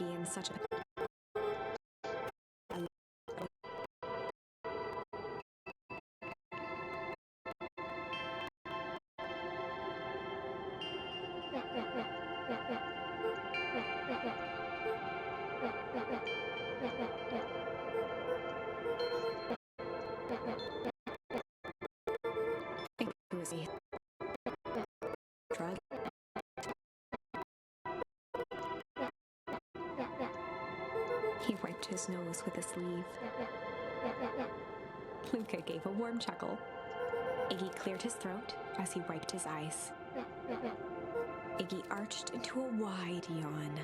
Iggy in such a... drug. He wiped his nose with a sleeve. Luca gave a warm chuckle. Iggy cleared his throat as he wiped his eyes. Iggy arched into a wide yawn.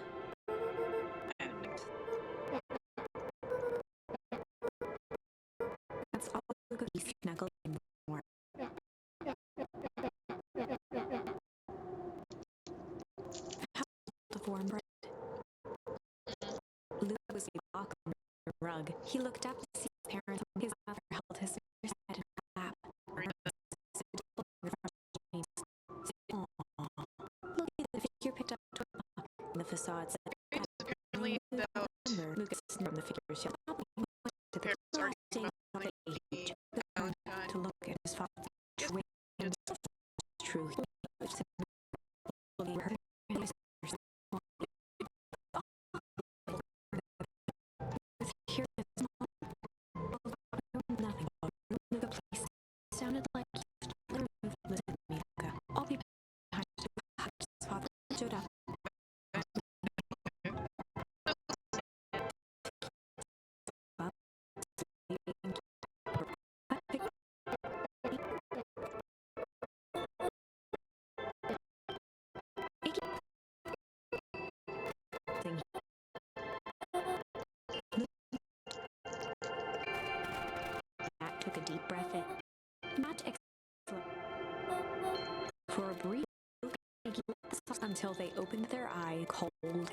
That's all Luca snuggled in more. The warm bread. Luca was a block on the rug. He looked up to see his parents. His mother held his sister's head in her lap. Look at the figure picked up to a clock in the facade said, apparently about Lucas from the figure's shell to the starting to look at his father. True. Nothing. Luca, please. Sounded like you listen to me, Luca. I'll be back. His father stood up. Matt took a deep breath in. Not for a brief until they opened their eye cold and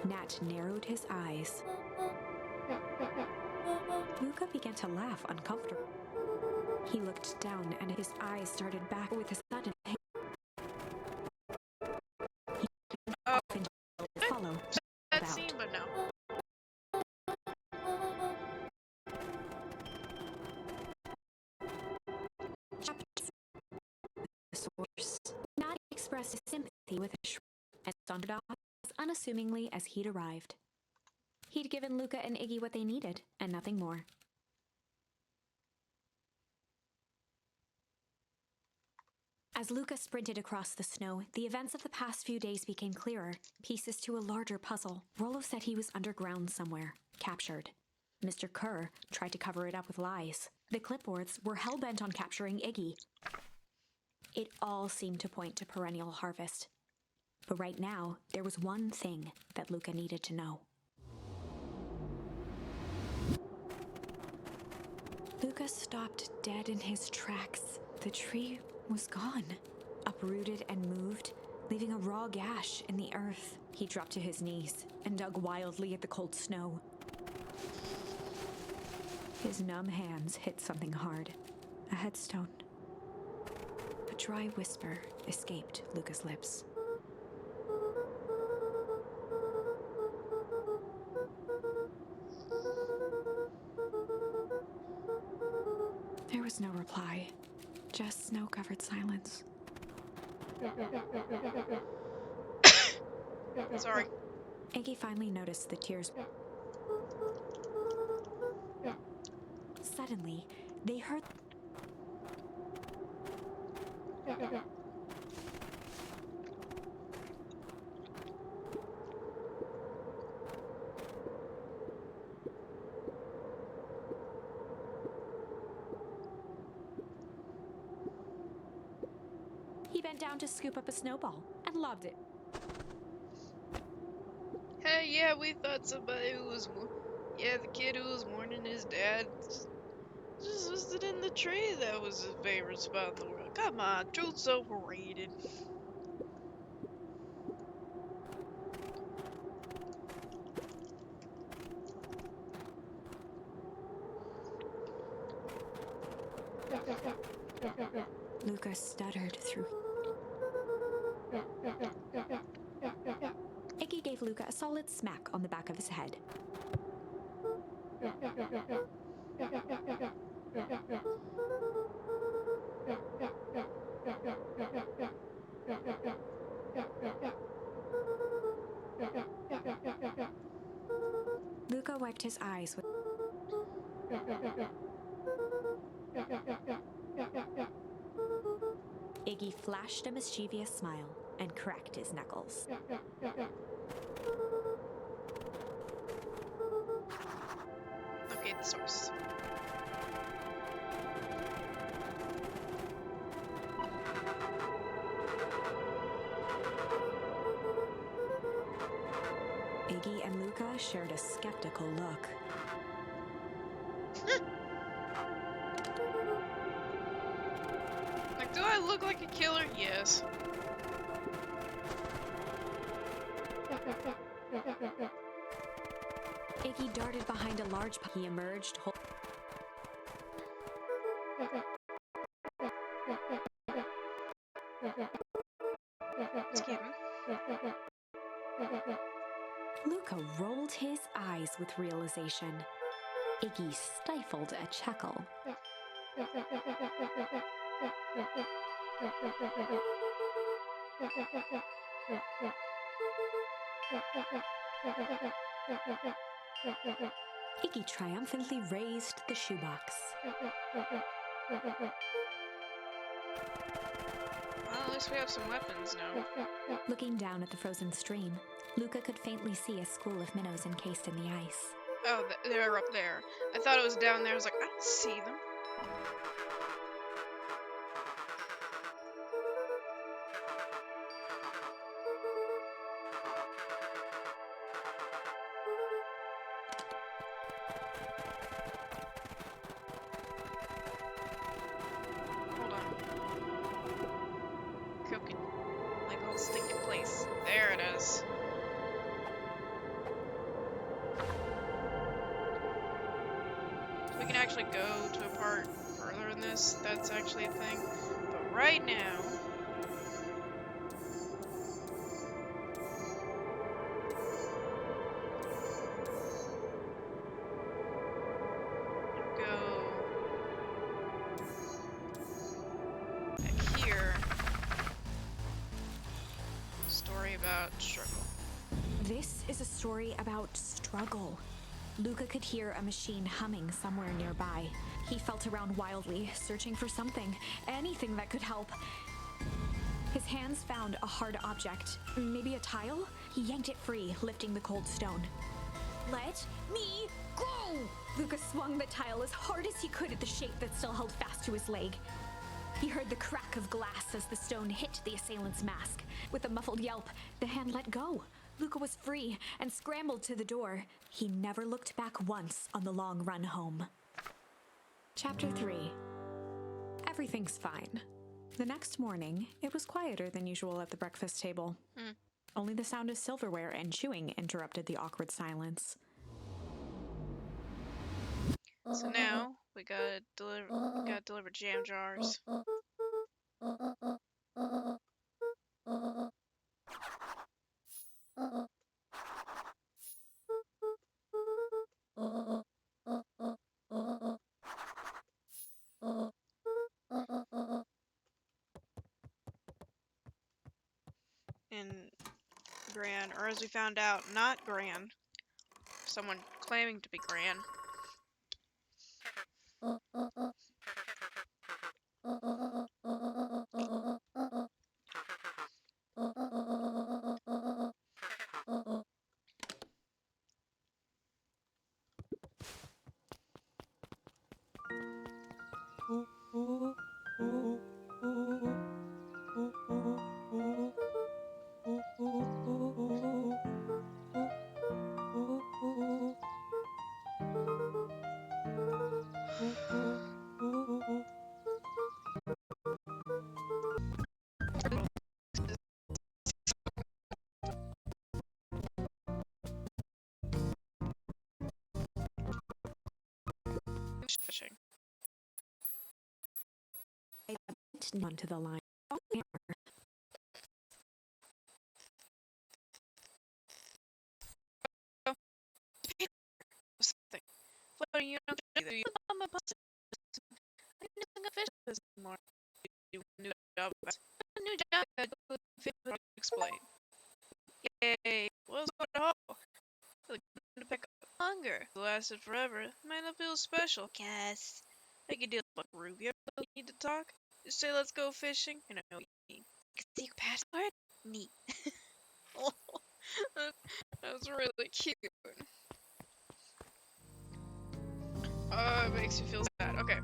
Nat narrowed his eyes. Luca began to laugh uncomfortably. He looked down and his eyes started back with a sudden pain. He often follow that scene, but no. The source not expressed sympathy with a shrug and sauntered off as unassumingly as he'd arrived. He'd given Luca and Iggy what they needed, and nothing more. As Luca sprinted across the snow, the events of the past few days became clearer, pieces to a larger puzzle. Rollo said he was underground somewhere, captured. Mr. Kerr tried to cover it up with lies. The clipboards were hell-bent on capturing Iggy. It all seemed to point to perennial harvest. But right now, there was one thing that Luca needed to know. Luca stopped dead in his tracks. The tree was gone, uprooted and moved, leaving a raw gash in the earth. He dropped to his knees and dug wildly at the cold snow. His numb hands hit something hard, a headstone. A dry whisper escaped Luca's lips. There was no reply, just snow-covered silence. Sorry. Iggy finally noticed the tears. Suddenly, they heard... He bent down to scoop up a snowball and lobbed it. Hey, yeah, we thought somebody who was, yeah, the kid who was mourning his dad just listed in the tree. That was his favorite spot in the world. Come on, truth's overrated. Luca stuttered through. Iggy gave Luca a solid smack on the back of his head. Luca wiped his eyes with. Iggy flashed a mischievous smile and cracked his knuckles. Locate the source. Iggy and Luca shared a skeptical look. Like, do I look like a killer? Yes. Iggy darted behind a large. He emerged. It's Kevin. Luca rolled his eyes with realization. Iggy stifled a chuckle. Iggy triumphantly raised the shoebox. Well, at least we have some weapons now. Looking down at the frozen stream, Luca could faintly see a school of minnows encased in the ice. Oh, they're up there. I thought it was down there. I was like, I don't see them. Hold on. Cooking. Like a little stinking place. There it is. We can actually go to a part further in this. That's actually a thing. But right now, go back here. Story about struggle. This is a story about struggle. Luca could hear a machine humming somewhere nearby. He felt around wildly, searching for something, anything that could help. His hands found a hard object, maybe a tile? He yanked it free, lifting the cold stone. Let me go! Luca swung the tile as hard as he could at the shape that still held fast to his leg. He heard the crack of glass as the stone hit the assailant's mask. With a muffled yelp, the hand let go. Luca was free and scrambled to the door. He never looked back once on the long run home. Chapter 3. Everything's fine. The next morning, it was quieter than usual at the breakfast table. Only the sound of silverware and chewing interrupted the awkward silence. So now we gotta deliver jam jars. In Gran, or as we found out, not Gran. Someone claiming to be Gran. just onto the line. Something. What you don't do there? I'm a bus. I'm using a fish this morning. You new job. A new job. I do explain. Yay! Was what a haul. To pick up hunger. It lasted forever. Might not feel special. Guess. I can deal with Rubio. Need to talk? Just say let's go fishing. You know what you need. Secret password? Neat. Oh, that was really cute. It makes me feel sad. Okay.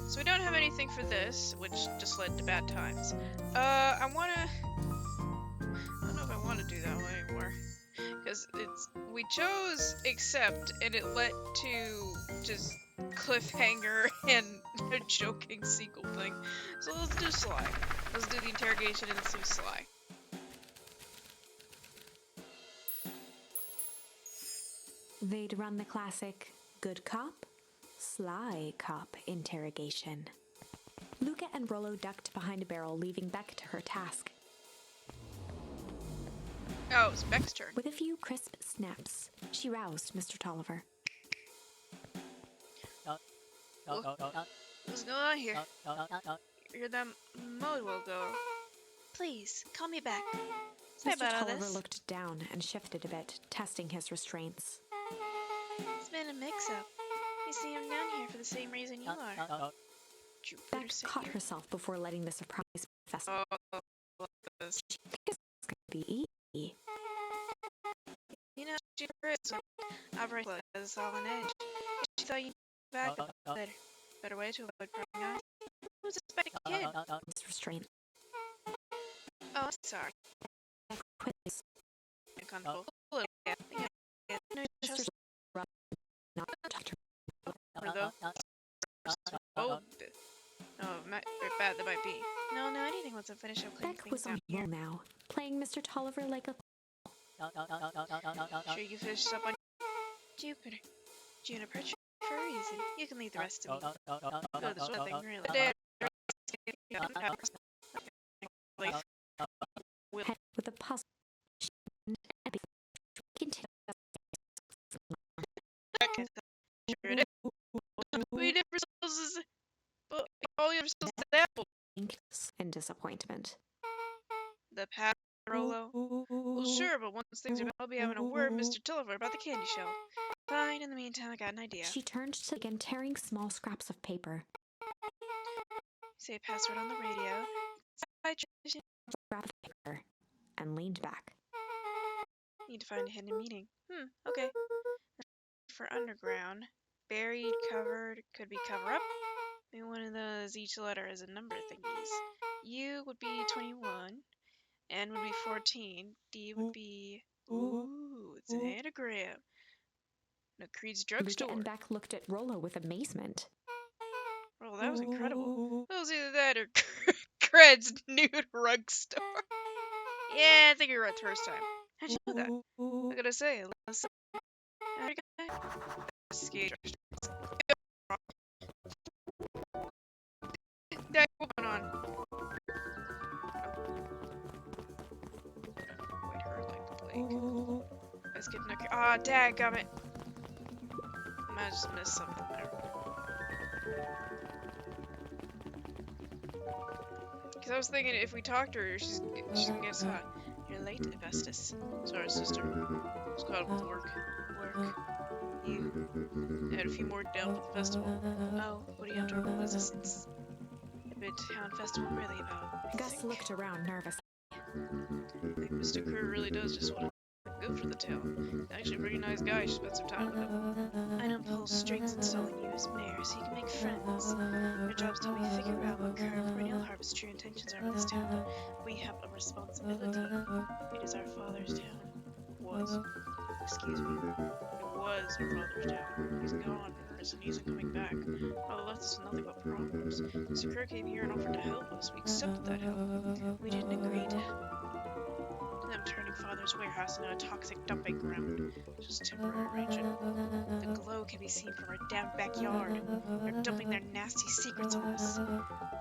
So we don't have anything for this, which just led to bad times. I don't know if I want to do that one anymore. Because we chose accept, and it led to just cliffhanger and a joking sequel thing. So let's do Sly. Let's do the interrogation and see Sly. They'd run the classic good cop, sly cop interrogation. Luca and Rollo ducked behind a barrel, leaving Beck to her task. Oh, it's Beck's turn. With a few crisp snaps, she roused Mr. Tolliver. What's going on here? You're that mode will go. Please, call me back. Sorry Mr. about all Tolliver this. looked down and shifted a bit, testing his restraints. It's been a mix-up. You see, I'm down here for the same reason you are. Beck caught herself before letting the surprise manifest. She think it's going to be easy. You know, she is. I've read this all an edge. She thought you'd back up later. Better way to avoid prying eyes. Who's this bad kid? His restraint. Oh, I'm sorry. Beck quickly Uncomfortable. Yeah. No, Mr. Tolliver not talked to her though. Oh, very bad that might be. No, anything once I finish up cleaning Beck things was down on here. roll now, playing Mr. Tolliver like a Sure you finished up on Juniper for a reason. You can leave the rest to me. Go this one thing, really. head with a puzzle. We never supposed to. But all you're supposed to apple. In disappointment. The pat Rolo. Well, sure, but once things are done, I'll be having a word with Mr. Tolliver about the candy shell. Fine, in the meantime, I got an idea. She turned to again, tearing small scraps of paper. Say a password on the radio. Scrap of paper, and leaned back. Need to find a hidden meeting. Okay. For underground. Buried, covered, could be cover up. Maybe one of those, each letter is a number thingies. U would be 21. N would be 14. D would be... Ooh, it's an anagram. No, Creed's drugstore. Luca and Beck looked at Rollo with amazement. Oh, that was incredible. It was either that or Cred's nude rug store. Yeah, I think you're right the first time. How'd you know that? I gotta say, listen. Skate. That going on. Wait, her like the plague. Let's get in a ah, dadgummit. I might just missed something there. Because I was thinking if we talk to her, she's gonna get shot. You're late, Augustus. Sorry, sister. Just caught up with work. You. I had a few more down for the festival. Oh, what do you have to report? What is this? The Midtown Festival really about? Gus looked around nervously. I think Mr. Kerr really does just want to good for the town. Actually, a pretty nice guy. She spent some time with him. I don't pull strings installing you as mayor, so you can make friends. Your job's to help me figure out what Kerr and Perennial Harvest's true intentions are in this town, but we have a responsibility. It is our father's town. Was. Excuse me. It was our father's town. He's gone, and he isn't coming back. Father left us with nothing but problems. Mr. Kerr came here and offered to help us. We accepted that help. We didn't agree to them turning father's warehouse into a toxic dumping ground. Just temporary arrangement. The glow can be seen from our damn backyard. They're dumping their nasty secrets on us. When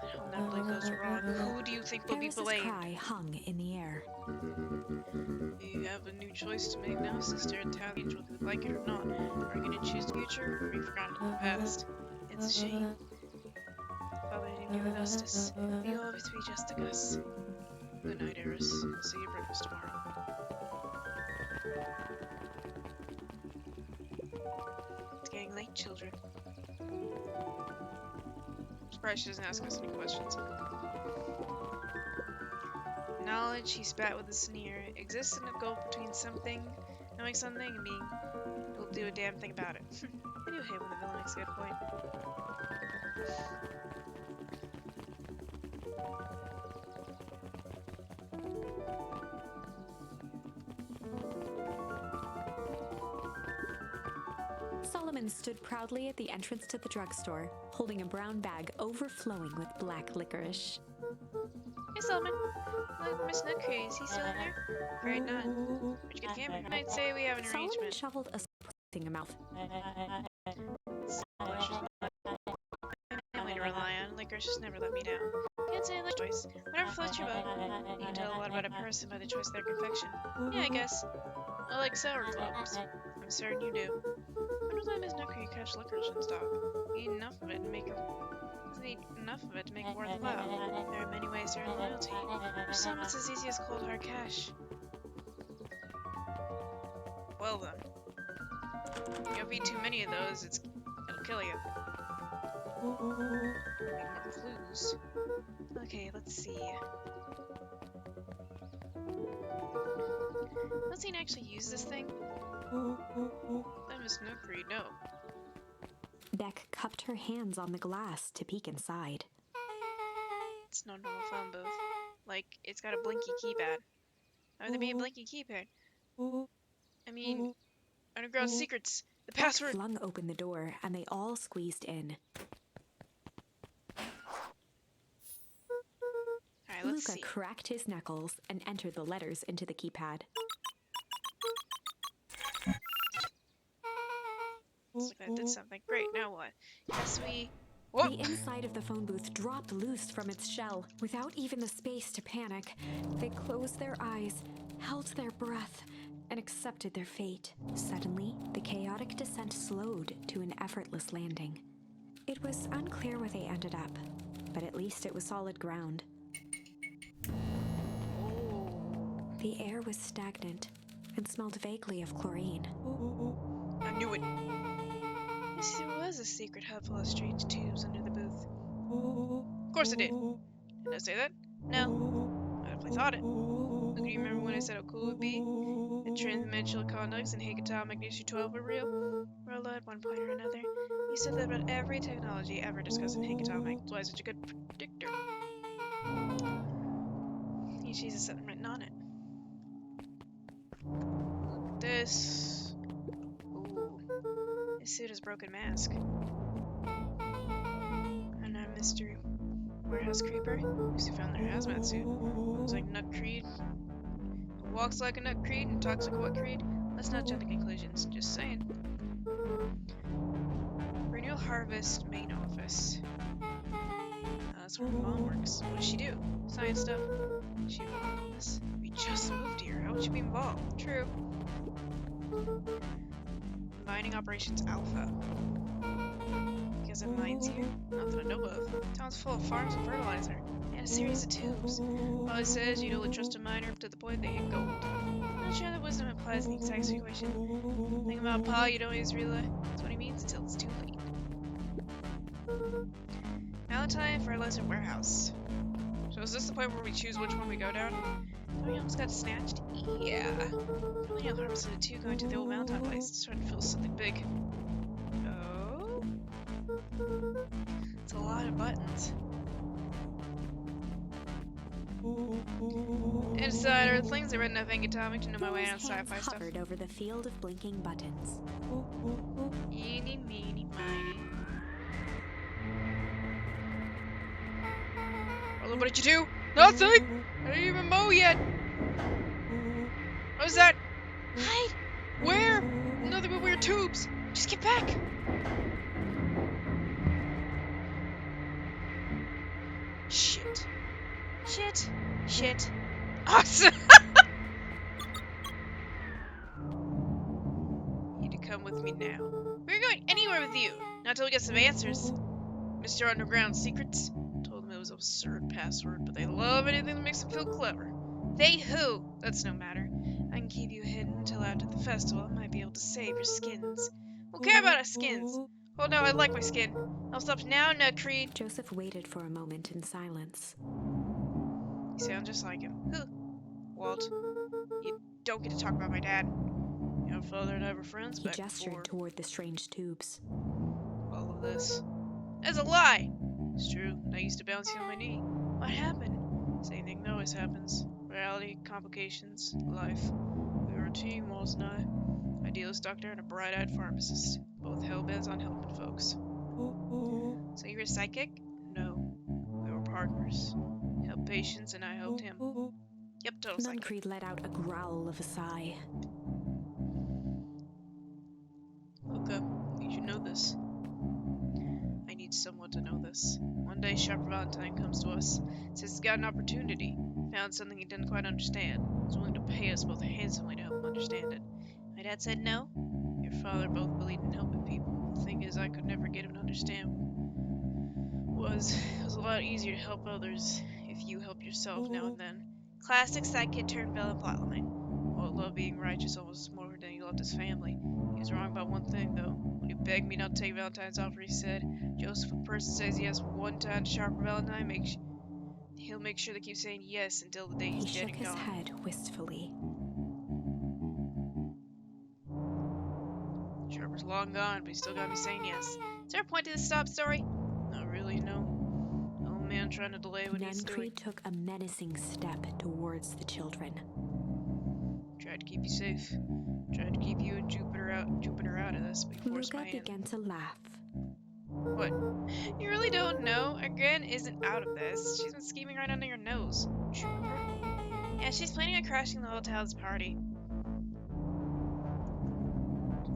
hell inevitably goes wrong, who do you think will be Paris's blamed? cry hung in the air. You have a new choice to make now, sister. Italians, whether you like it or not. Are you going to choose the future, or be forgotten in the past? It's a shame. Father didn't give Augustus. You'll always be just a Gus. Good night, Eris. I'll see you at breakfast tomorrow. It's getting late, children. I'm surprised she doesn't ask us any questions. Knowledge, he spat with a sneer, exists in a gulf between knowing something and being able to do a damn thing about it. I do hate when the villain makes a good point. Solomon stood proudly at the entrance to the drugstore, holding a brown bag overflowing with black licorice. Hey, Solomon. Look, Miss Nutcree, is he still in there? Afraid not. Where'd you get the camera? I'd say we have an Solomon arrangement. shoveled a surprising amount. Family to rely on. Licorice just never let me down. Can't say like choice. Whatever floats your boat. You can tell a lot about a person by the choice of their confection. Yeah, I guess. I like sour cloves. I'm certain you do. When was I Miss Nutcree catch licorice in stock? Eat enough of it to make it worthwhile. There are many ways to earn loyalty. For some, it's as easy as cold hard cash. Well then. You don't eat too many of those, it'll kill you. Need more clues. Okay, let's see. Let's see actually use this thing. I Miss Nutcree, no. Beck cupped her hands on the glass to peek inside. It's no normal phone booth. Like, it's got a blinky keypad. How would there be a blinky keypad? I mean, underground secrets. The Beck password. flung open the door, and they all squeezed in. Alright, let's Luca see. cracked his knuckles and entered the letters into the keypad. Looks like that did something. Great, now what? Guess we... Whoa! The inside of the phone booth dropped loose from its shell. Without even the space to panic, they closed their eyes, held their breath, and accepted their fate. Suddenly, the chaotic descent slowed to an effortless landing. It was unclear where they ended up, but at least it was solid ground. The air was stagnant and smelled vaguely of chlorine. I knew it. Yes, there was a secret hub full of strange tubes under the booth. Of course it did. Did I say that? No. I definitely thought it. Look, do you remember when I said how cool it would be? That transdimensional conducts and Higatomic Magnesium 12 were real? Rolo, at one point or another, you said that about every technology ever discussed in Higatomic. That's why it's such a good predictor. Each piece has something written on it. Look at this. Ooh. This suit has broken mask. And I'm Mr. Warehouse Creeper. Who found their hazmat suit. Looks like Nut Creed. Walks like a Nut Creed and talks like a what Creed? Let's not jump to conclusions. Just saying. Renewal Harvest main office. That's where Mom works. What does she do? Science stuff. Is she involved in this? We just moved here. How would she be involved? True. Mining Operations Alpha. Because of mines here? Not that I know of. Town's full of farms and fertilizer. And a series of tubes. All it says, you only trust a miner up to the point they hit gold. I'm not sure that wisdom applies in the exact situation. Think about Pa, you don't always realize what he means until it's too late. Valentine Fertilizer Warehouse. So is this the point where we choose which one we go down? Oh, we almost got snatched? Yeah. Really no harvest of the two going to the old Valentine place. It's starting to feel something big. Oh? It's a lot of buttons. Inside Earthlings, I read enough Angatomic to know my way on Those hands sci-fi stuff. hovered over the field of blinking buttons. Eeny, meeny, miny. Well, what did you do? Nothing! I didn't even mow yet! What was that? Hide! Where? Nothing but weird tubes. Just get back. Shit. Shit. Shit. Awesome. You need to come with me now. We're going anywhere with you. Not until we get some answers. Mr. Underground Secrets told them it was an absurd password, but they love anything that makes them feel clever. They who? That's no matter. I can keep you hidden until after the festival. I might be able to save your skins. Who care about our skins? Oh no, I like my skin. I'll stop now, Creed. Joseph waited for a moment in silence. You sound just like him. Who? Walt. You don't get to talk about my dad. Your father and I were friends He back gestured before toward the strange tubes. all of this. That's a lie! It's true. I used to bounce you on my knee. What happened? Same thing that always happens. Reality, complications, life. We were a team, Walls and I. Idealist doctor and a bright-eyed pharmacist. Both hell-bent on helping folks. So you were psychic? No. We were partners. He helped patients and I helped him. Yep, total psychic. Nuncreed let out a growl of a sigh. Okay, you should know this. I need someone to know this. One day, Sharper Valentine comes to us, says he's got an opportunity, found something he didn't quite understand, was willing to pay us both handsomely to help him understand it. My dad said no. Your father both believed in helping people. The thing is, I could never get him to understand. It was a lot easier to help others if you help yourself now and then. Classic sidekick turned villain plotline. Walt loved being righteous almost more than he loved his family. He was wrong about one thing, though. When he begged me not to take Valentine's offer, he said, Joseph, if a person says yes one time to Sharper Valentine, he'll make sure they keep saying yes until the day he's He dead shook and his gone. head wistfully. Sharper's long gone, but he still got me saying yes. Is there a point to this sob story? Not really, no. Old man trying to delay what he's doing. Nuncreed took a menacing step towards the children. Tried to keep you safe. Tried to keep you and Jupiter out of this, but he forced my Luca hand. began to laugh. What? You really don't know? Our Gran isn't out of this. She's been scheming right under your nose. Jupiter? Yeah, she's planning on crashing the hotel's party.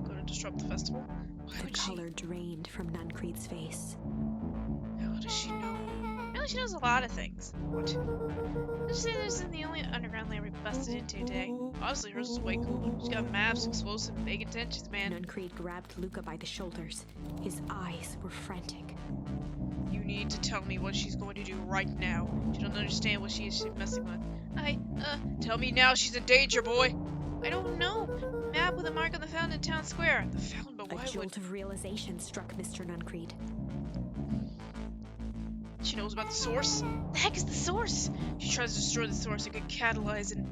Gonna disrupt the festival? Why The would she? color drained from Nuncreed's face. How does she know? Apparently she knows a lot of things. What? Let's say this isn't the only underground layer we busted into today. Honestly, hers is way cooler. She's got maps, explosives, big intentions, man. Nuncreed grabbed Luca by the shoulders. His eyes were frantic. You need to tell me what she's going to do right now. She don't understand what she's messing with. Tell me now she's in danger, boy. I don't know. Map with a mark on the fountain in town square. The fountain, but why A would... jolt of realization struck Mr. Nuncreed. She knows about the source? The heck is the source? She tries to destroy the source, it could catalyze and...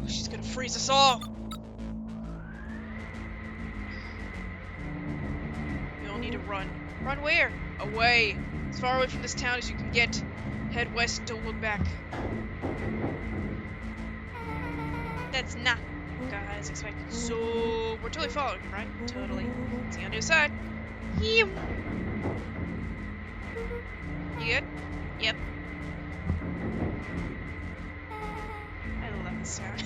Oh, she's gonna freeze us all! We all need to run. Run where? Away! As far away from this town as you can get. Head west and don't look back. That's not as expected. So, we're totally following him, right? Totally. See you on the other side. Yew. You good? Yep. I love this sound.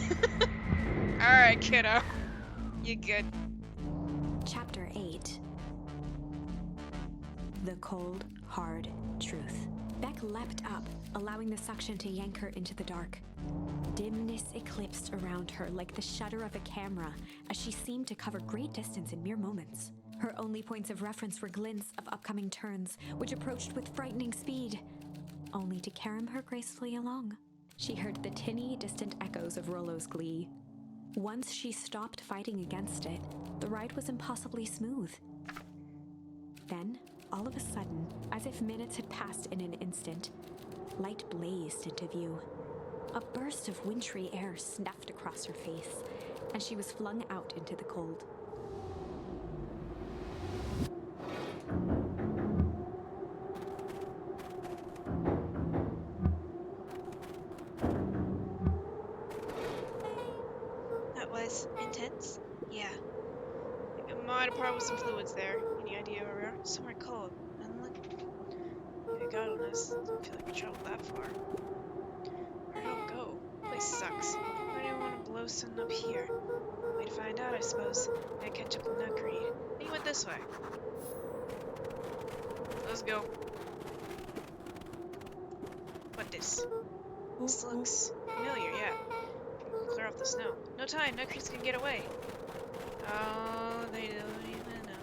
Alright, kiddo. You good. Chapter 8. The Cold, Hard Truth. Beck leapt up, allowing the suction to yank her into the dark. Dimness eclipsed around her like the shutter of a camera, as she seemed to cover great distance in mere moments. Her only points of reference were glints of upcoming turns, which approached with frightening speed, only to carom her gracefully along. She heard the tinny, distant echoes of Rollo's glee. Once she stopped fighting against it, the ride was impossibly smooth. Then, all of a sudden, as if minutes had passed in an instant, light blazed into view. A burst of wintry air snuffed across her face, and she was flung out into the cold. That was intense? Yeah. I think I might have parted with some fluids there. Any idea where we are? Somewhere cold. Unlucky. Thank God on this. Doesn't feel like we traveled that far. Where do I go? Place sucks. Where do you want to blow something up here? Way to find out, I suppose. Gotta catch up with Nuggery. He went this way. Let's go. What this? This looks familiar, yeah. People can clear off the snow. No time, Nuggery's gonna get away. Oh, they don't even know.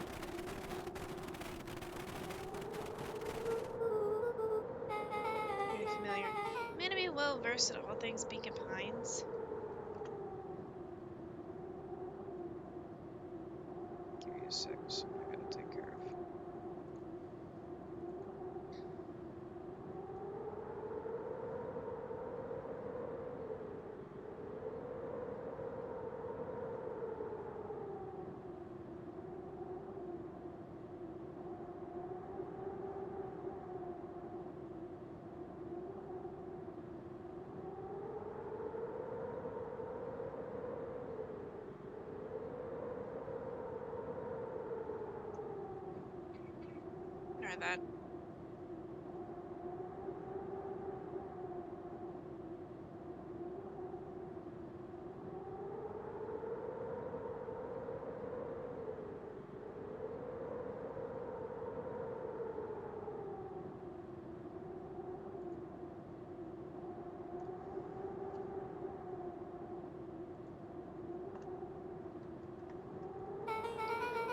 Pretty familiar. Man to be well versed at all things Beacon Pines. Give me a sec, something I gotta take care of. Ignore that.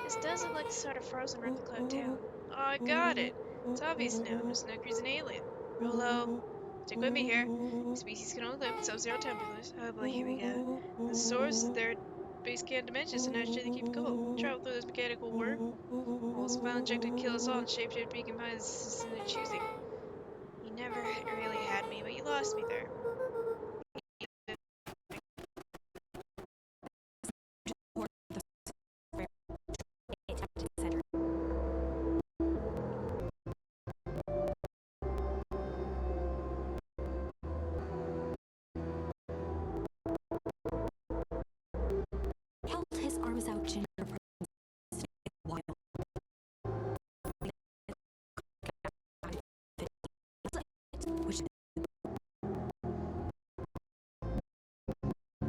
This does look like the sort of frozen replica of town. Oh, I got it. It's obvious now. Miss Snooker's an alien. Rolo, stick with me here. Species can only live at sub-zero temperatures. Oh boy, here we go. The source is their base can dimensions to naturally keep cool. Travel through this mechanical wormhole. Also finally injected to kill us all and shape-shaped beacon pines in their choosing. You never really had me, but you lost me there. Held his arms out gingerly. Which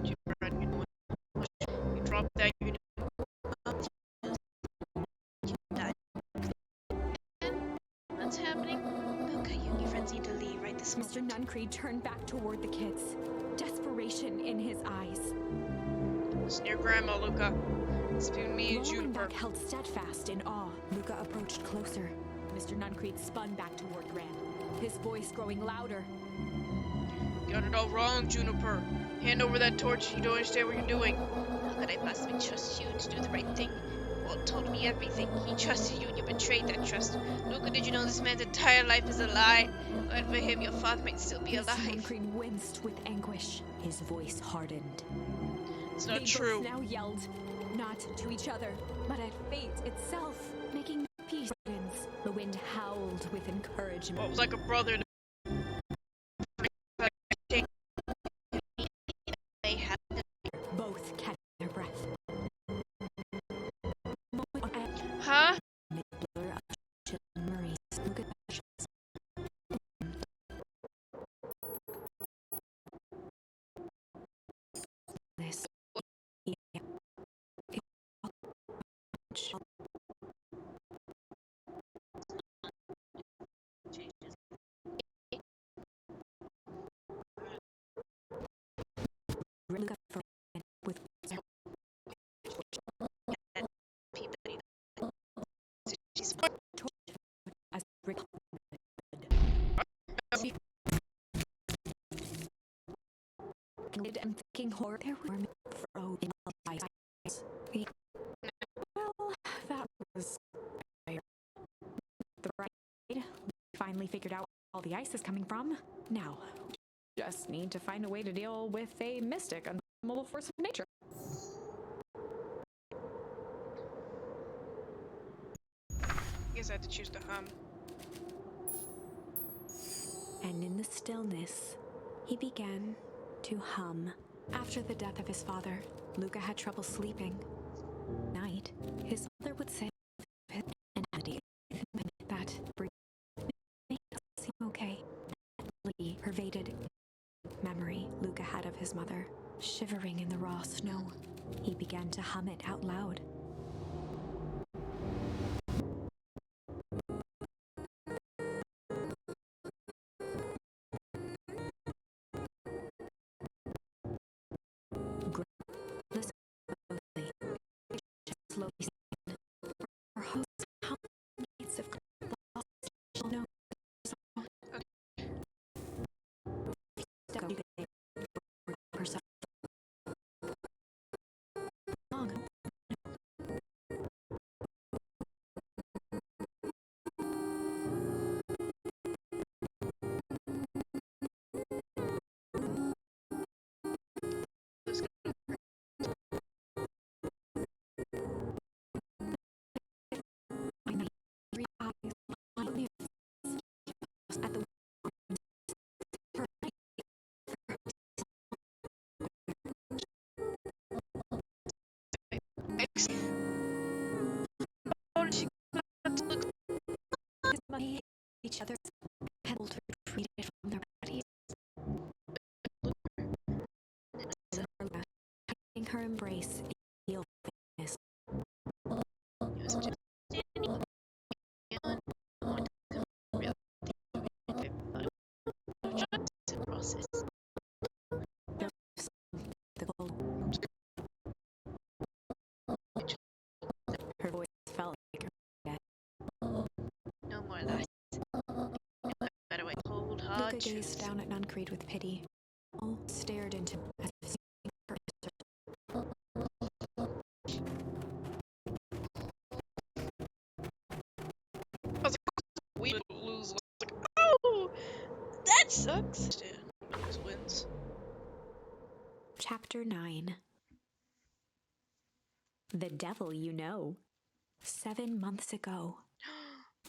You drop that, you're What's happening? Luca, you and your friends need to leave right this Mr. moment. Nuncreed turned back toward the kids, desperation in his eyes. Listen to your grandma, Luca. It's between me and Rollo and Juniper. Buck held steadfast in awe. Luca approached closer. Mr. Nuncreed spun back toward Gran, his voice growing louder. You got it all wrong, Juniper. Hand over that torch. You don't understand what you're doing. How could I possibly trust you to do the right thing? Walt told me everything. He trusted you and you betrayed that trust. Luca, did you know this man's entire life is a lie? But for him, your father might still be Mr. alive. Nuncreed winced with anguish. His voice hardened. It's not They true. both now yelled, not to each other, but at fate itself, making peace. The wind howled with encouragement. What was like a brother to They have Both catching their breath. Huh? Blur of memories. Look at this. Look up for with people. as Rick. I'm thinking horror. There were fro in my eyes. Well, that was the right. We finally figured out where all the ice is coming from. Now, just need to find a way to deal with a mystic, unmovable force of nature. I guess I had to choose to hum. And in the stillness, he began to hum. After the death of his father, Luca had trouble sleeping. Night, his mother would say and that made it seem okay. Pervaded memory Luca had of his mother. Shivering in the raw snow, he began to hum it out loud. Listen closely. Slowly said, our host gates of lost no herself long. I made 3 eyes at the each other's petals retreated from their bodies. Taking her embrace, healed faintness. The gold. Her voice felt like her death. No more lies. Better wait. Cold, hard Luca gazed truth. down at Nuncreed with pity. All stared into as if seeking her We lose. Like, oh, that sucks. Lose wins. Chapter 9. The Devil You Know. 7 months ago,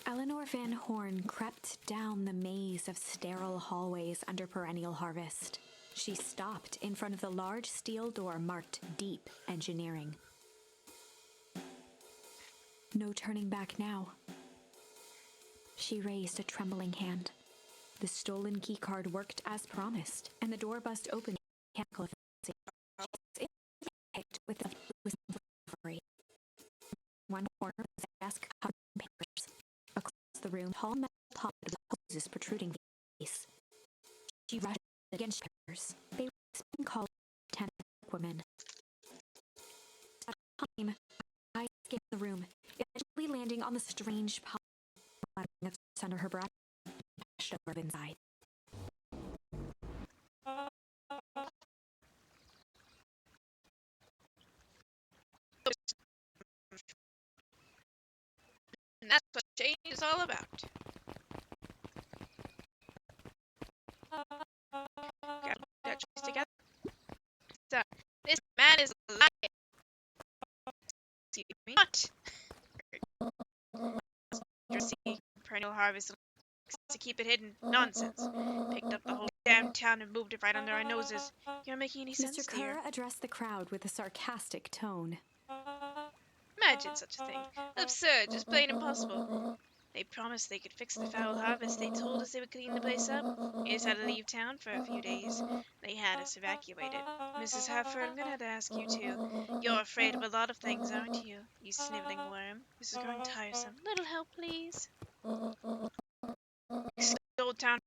Eleanor Van Horn crept down the maze of sterile hallways under perennial harvest. She stopped in front of the large steel door marked Deep Engineering. No turning back now. She raised a trembling hand. The stolen keycard worked as promised, and the door bust open with mechanical efficiency. With the delivery. One corner of the desk covered in papers. Across the room, tall metal pot with hoses protruding the face. She rushed against papers. They were called 10 women. At a time, I escaped the room, eventually landing on the strange pot under her breath, pushed over inside. And that's what change is all about. Grab that choice together. So, this man is a liar. See me not. Perennial harvest to keep it hidden. Nonsense. Picked up the whole damn town and moved it right under our noses. You're not making any sense, Mr. dear. Kerr addressed the crowd with a sarcastic tone. Imagine such a thing. Absurd, just plain impossible. They promised they could fix the foul harvest. They told us they would clean the place up. We just had to leave town for a few days. They had us evacuated. Mrs. Hafford, I'm gonna have to ask you too. You're afraid of a lot of things, aren't you? You sniveling worm. This is growing tiresome. Little help, please. Old town.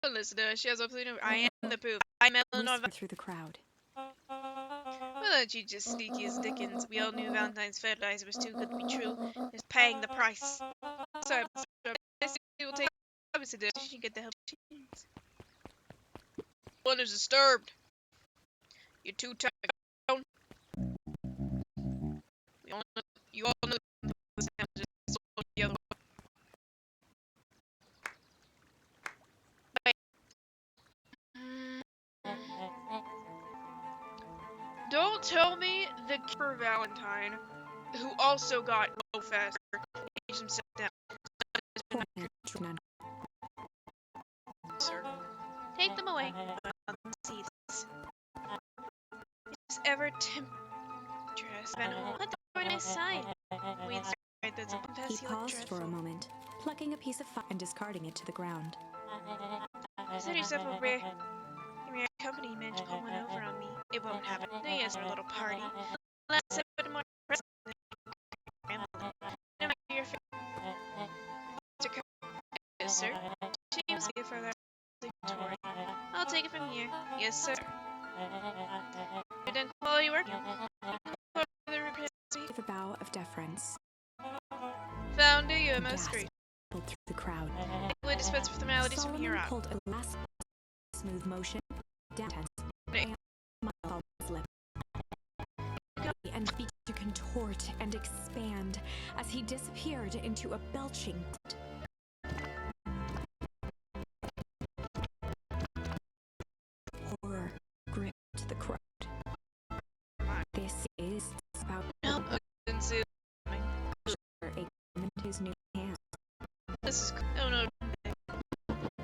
Listen to her. She has absolutely no. I am the proof. I'm Eleanor. Whispered through the crowd. Well, aren't you just sneaky as Dickens? We all knew Valentine's fertilizer was too good to be true. It's paying the price. Sorry, we will take to do. She get the help she needs. One is disturbed. You're too tired. You all know the other way. Don't tell me the for Valentine, who also got no faster, aged himself down. Sir, take them away. See this. Is ever temptress Van Horn? Put them on his side. We insert the He paused for a moment, plucking a piece of fire and discarding it to the ground. Set yourself over here. Give me your company, man, to pull one over on me. It won't happen. No, you guys are a little party. Let's have a bit more present than grandma. No matter your Mr. Kirk. Yes, sir. James, you for that Victoria. I'll take it from here. Yes, sir. You're done quality work? With a bow of deference, Founder, you are a most gasp great. pulled through the crowd. We dispense with formalities from here Solomon on. pulled a last smooth motion down tense Right. smile off his lip, and began to contort and expand as he disappeared into a belching pit. Horror gripped the crowd. This is about No, Sue. a in his new hand. This is. Oh no.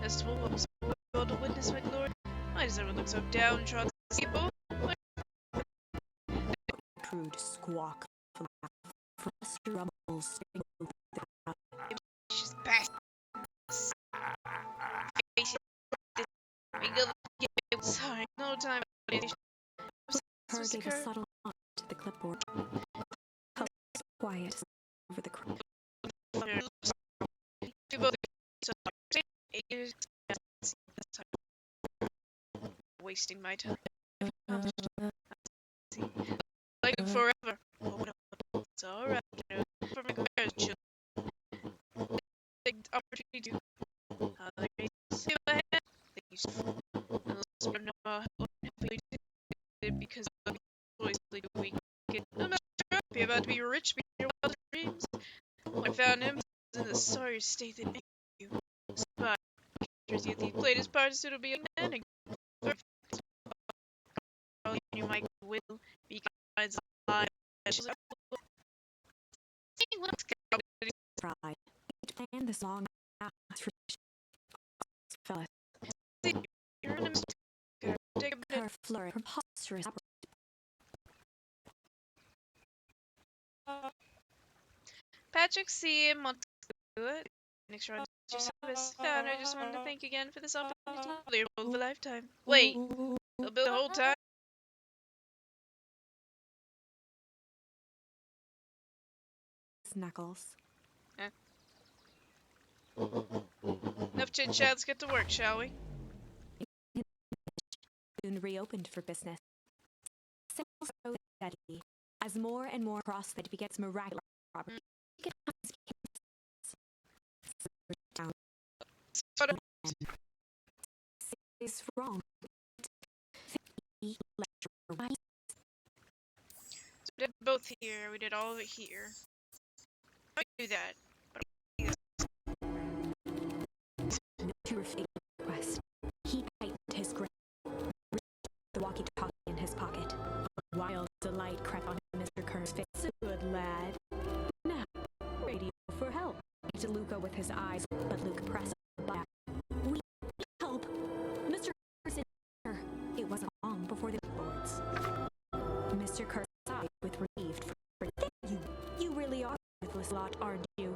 As to what was able to witness my glory. Why does everyone look so downtrodden, people? Crude squawk of a laugh, frosty rumbles ring through the crowd. She's back. Sorry, no time. Her gave a subtle nod to the clipboard. Colors quiet over the crowd. Wasting my time. Like forever. It's alright. For my marriage, children. Big opportunity to. See my hand. I don't know how happy did because of choicely wicked. I'm not sure happy about to be rich beyond your wildest dreams. When I found him, he was in the sorry state that made you. But he played his part as suitably young man and you might will because I Pride. It planned this long ass for Phyllis. you're in a mistake. Take a bit. Her flurry, preposterous. Patrick, see him, wants to do it. Next round, your service. Founder, I just wanted to thank you again for this opportunity. They're both of a lifetime. Wait, they'll build the whole time? Knuckles. Enough chit chat, let's get to work, shall we? Soon reopened for business. Sales rose steadily as more and more CrossFit begets miraculous property. Down is wrong. So we did both here, we did all of it here. I do that. To refute the request, he tightened his grip, the walkie-talkie in his pocket. Wild delight crept on Mr. Kerr's face. Good lad. Now, radio for help. To Luca with his eyes, but Luke pressed back. We need help. Mr. Kerr's in here. It wasn't long before the boards. Mr. Kerr sighed with relieved. You really are a worthless lot, aren't you?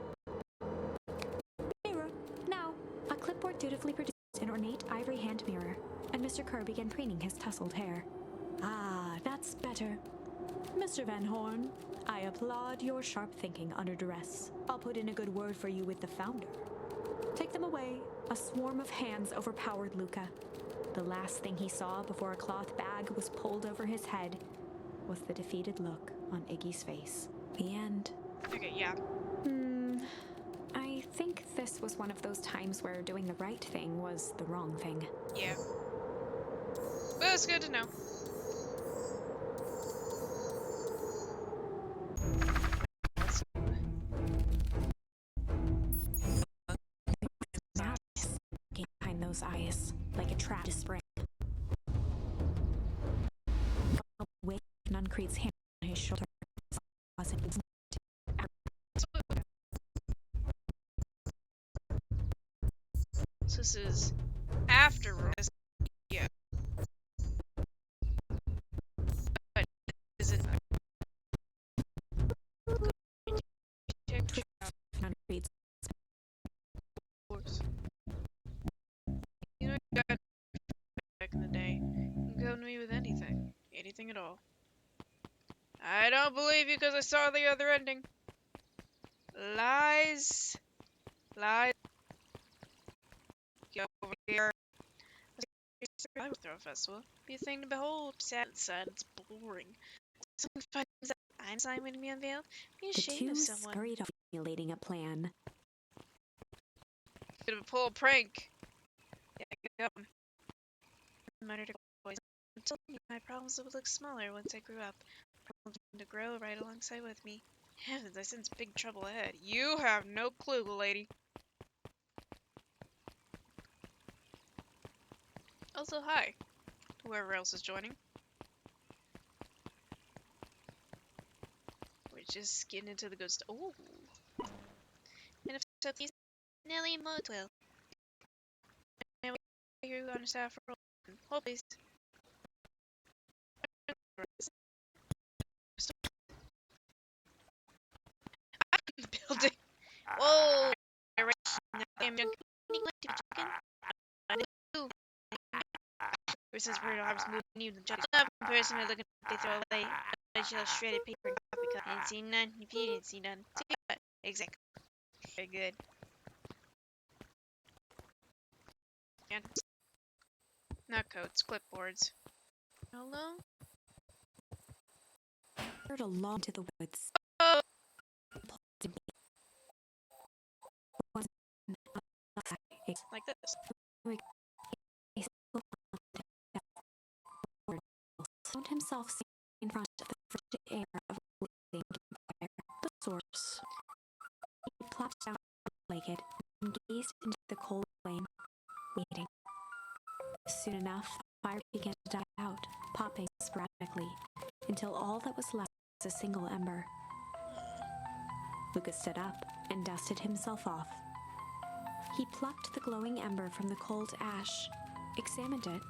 Mirror, now. A clipboard dutifully produced an ornate ivory hand mirror, and Mr. Kerr began preening his tousled hair. Ah, that's better. Mr. Van Horn, I applaud your sharp thinking under duress. I'll put in a good word for you with the founder. Take them away. A swarm of hands overpowered Luca. The last thing he saw before a cloth bag was pulled over his head was the defeated look on Iggy's face. The end. Okay, yeah. I think this was one of those times where doing the right thing was the wrong thing. Yeah. Well, it's good to know. Behind those eyes, like a trapped spring. With Nuncreed's hand on his shoulder. So this is after Rose. Yeah. But is it Nuncreed's course. You know, guys, anything at all. I don't believe you because I saw the other ending. Lies. Lies. Get over here. I would throw a festival. Be a thing to behold. Sad inside, it's boring. Someone finds out Einstein when we unveiled. Be The ashamed two of someone. scurried off, formulating a plan. Bit of a pull prank. Yeah, get going. Muttered a voice. Told me my problems would look smaller once I grew up. Problems to grow right alongside with me. Heavens, I sense big trouble ahead. You have no clue, lady. Also, hi. Whoever else is joining. We're just getting into the good stuff. Ooh. And if so, please, Nelly Motwell. And we're here on a staff role. Hold please. Building. Whoa! Damn young. Versus where I was moving you the judge. Not one person are looking they throw away a bunch of shredded paper and coffee cup. Didn't see none. If you didn't see none. See what? Exactly. Very good. And not coats, clipboards. Hello? Heard along to the woods. Oh! Like this. Found himself sitting in front of the frigid air of a blazing campfire, the source. He plopped down legged and gazed into the cold flame, waiting. Soon enough, the fire began to die out, popping sporadically, until all that was left was a single ember. Lucas stood up and dusted himself off. He plucked the glowing ember from the cold ash, examined it,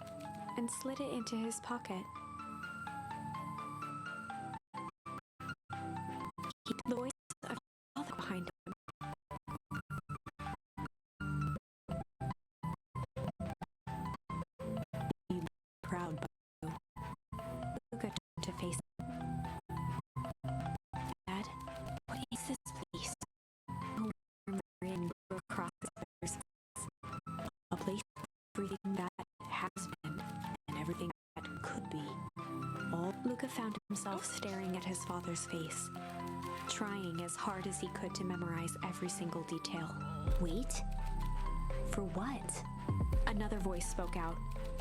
and slid it into his pocket. He heard the voice of his father behind him. You look proud, Bo. Luca turned to face him. Dad, what is this place? A warm grin grew across his father's face. A place for everything that has been and everything that could be. All Luca found himself staring at his father's face, trying as hard as he could to memorize every single detail. Wait? For what? Another voice spoke out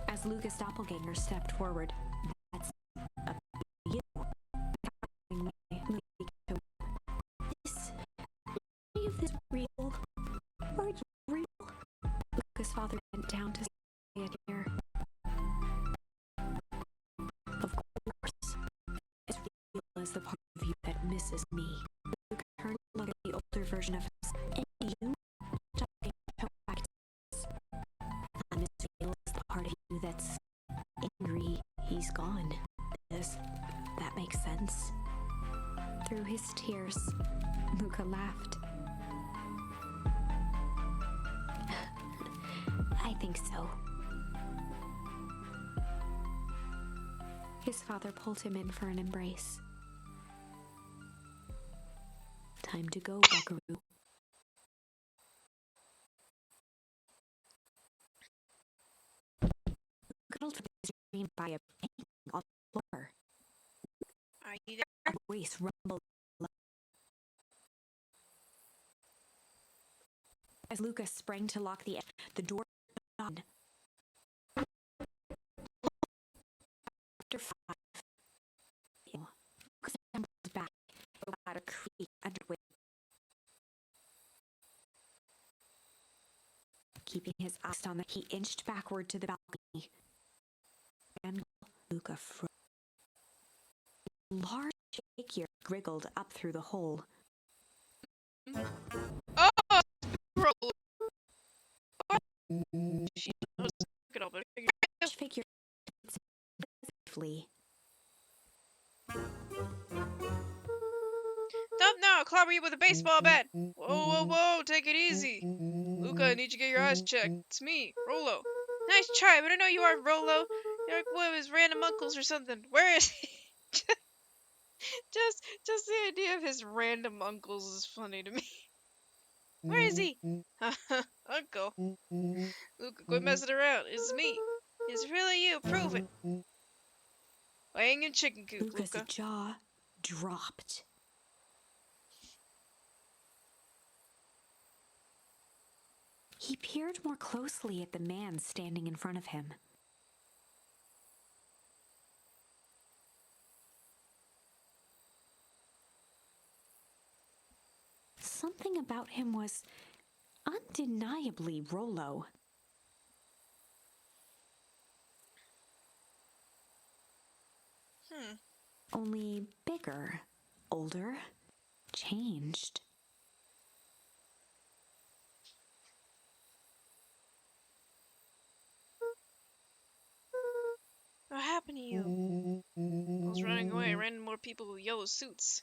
as Luca's doppelganger stepped forward. That's up to you. This, any of this real? Are you real? Luca's father bent down to say it here. Of course, as real as the part of you that misses me. Luca turned to look at the older version of himself. And you? I'm as real as the part of you that's angry he's gone. Does that make sense? Through his tears, Luca laughed. I think so. His father pulled him in for an embrace. Time to go, Buckaroo. Cuddled with his dream by a bang on the floor. Are you A there? voice rumbled as Lucas sprang to lock the door on. After 5, Lucas stumbled back about a creak underway. Keeping his eyes on he inched backward to the balcony. And Luca froze. A large figure wriggled up through the hole. Oh! Roll. She knows. Look at all the figures. Large figure safely. Stop now! I'll clobber you with a baseball bat! Whoa, whoa, whoa! Take it easy! Luca, I need you to get your eyes checked. It's me, Rolo. Nice try, but I know you are, Rolo. You're like one of his random uncles or something. Where is he? Just the idea of his random uncles is funny to me. Where is he? Uncle. Luca, quit messing around. It's me. It's really you. Prove it. Laying in chicken coop, Luca's Luca. jaw dropped. He peered more closely at the man standing in front of him. Something about him was undeniably Rollo. Only bigger, older, changed. What happened to you? I was running away. I ran into more people with yellow suits.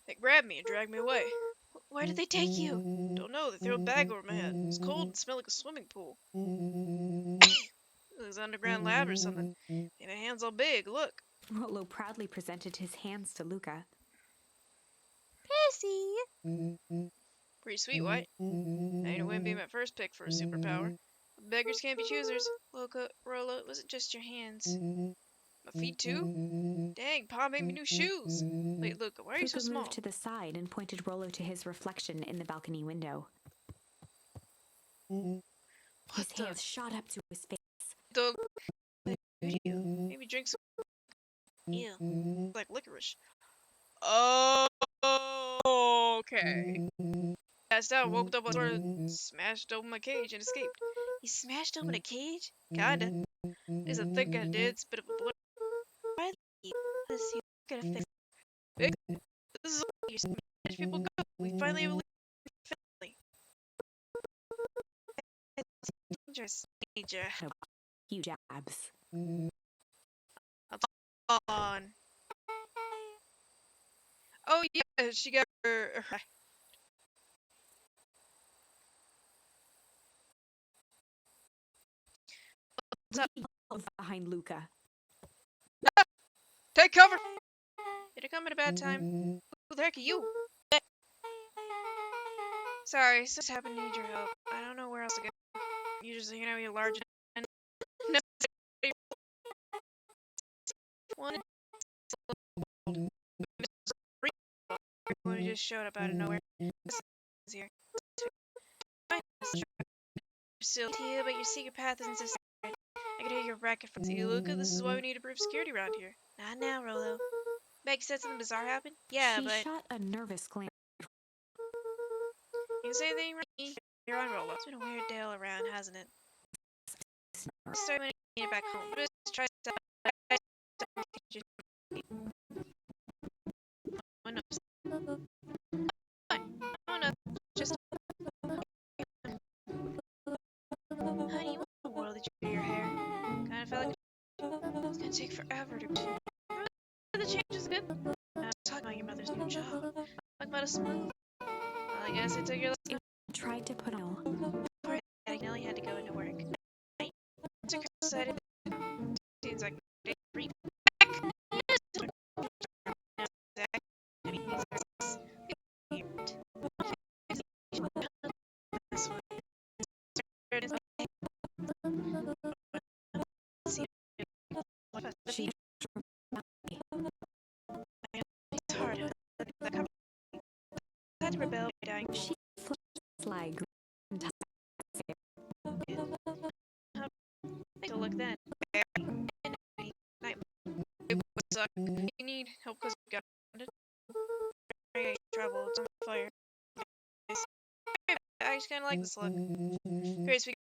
They grabbed me and dragged me away. Where did they take you? Don't know. They threw a bag over my head. It was cold and smelled like a swimming pool. It was an underground lab or something. Hey, my hand's all big. Look. Rollo proudly presented his hands to Luca. Pissy. Pretty sweet, White. I knew it wouldn't be my first pick for a superpower. But beggars can't be choosers. Loca, Rollo, it wasn't just your hands. My feet too? Dang, Pa made me new shoes. Wait, Luca, why are you so Luca small? moved to the side and pointed Rollo to his reflection in the balcony window. His the- hands shot up to his face. Dog. Maybe drink some. Ew. Like licorice. Oh, okay. Passed out, woke up, sort of smashed open my cage and escaped. You smashed open a cage? Kinda. At least I think I did. It's a bit of a blur. Why you? Let's see. Gonna fix This is all you smash people go. We finally have a family. dangerous. Major. Huge abs. On. Oh yeah, she got her. Behind Luca. Take cover. Did it come at a bad time? Who the heck are you? Sorry, this happened. Need your help. I don't know where else to go. Usually, you're large and one who just showed up out of nowhere. This is here. Still to you, but your secret path isn't so secret. I can hear your racket from you, Luca. This is why we need to prove security around here. Not now, Rollo. Meg said something bizarre happened? Yeah, She but shot a nervous glance. you can say anything right. You're on Rollo. It's been a weird day all around, hasn't it? Start when you get back home. Just try to oh no, just Honey, what in the world did you do to your hair? kind of felt like it's gonna take forever to. The change is good. I was talking about your mother's new job. Like about a smooth. Well, I guess I took your last. Tried to put on. Before that, Nellie had to go into work. I took her side. Seems like they bring She It's hard. I had to rebel by dying. she flag. to look then. You need help because you got trouble. It's on fire. I just kind of like this look. Grace, we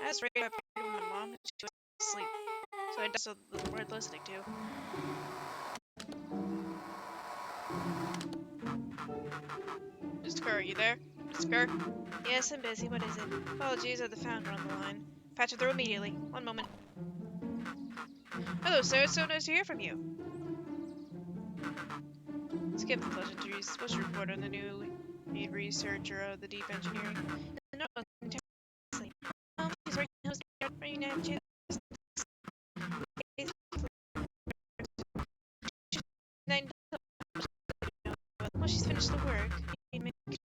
I was right up with my mom and she was asleep. So I just the word listening to. Mr. Kerr, are you there? Mr. Kerr? Yes, I'm busy. What is it? Apologies, I had the founder on the line. Patch it through immediately. One moment. Hello, sir. It's so nice to hear from you. Skip the pleasantries. Special report on the new lead researcher of the deep engineering. No, seriously. He's working on his Once she's finished the work, he'd make a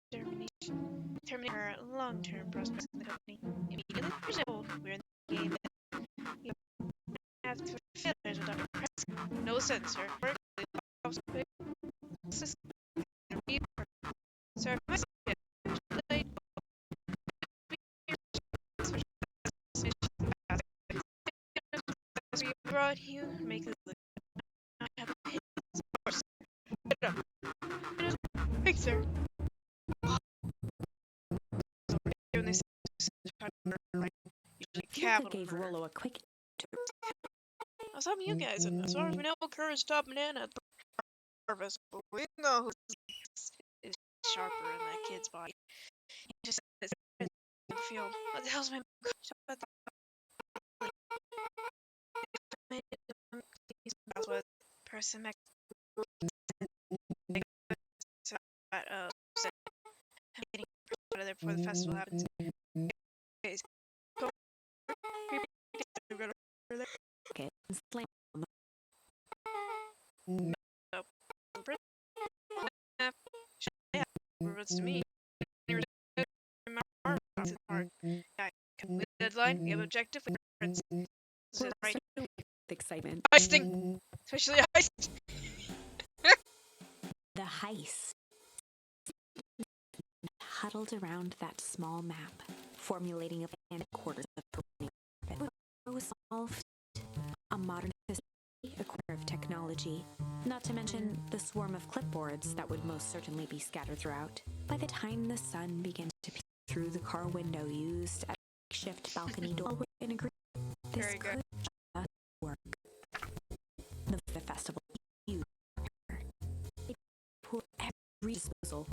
terminate her long-term prospects in the company. Immediately, there's no we're in the game that you have to fulfill as a Dr. Press. No sense, sir. Work system. Sir, my we brought you make a look. Thanks, sir. Doing this usually Luca capital gave murder. Rollo a quick. Now, some of you guys, and as far as we know, Kerr's top man at the harvest, but we know who's sharper in that kid's body. He just says in the field. What the hell's my that's what person next said getting out of there before the festival happens. Okay, go. Okay, and slam on Reports to me. With deadline, we have objective. This is right. with excitement. Heisting, especially heist. The heist huddled around that small map, formulating a plan quarters of it was solved. A modern society, a quarter of technology, not to mention the swarm of clipboards that would most certainly be scattered throughout. By the time the sun began to peek through the car window used as a makeshift balcony door, in agreement, this Very could good. just work. The festival used her. They pour every disposal,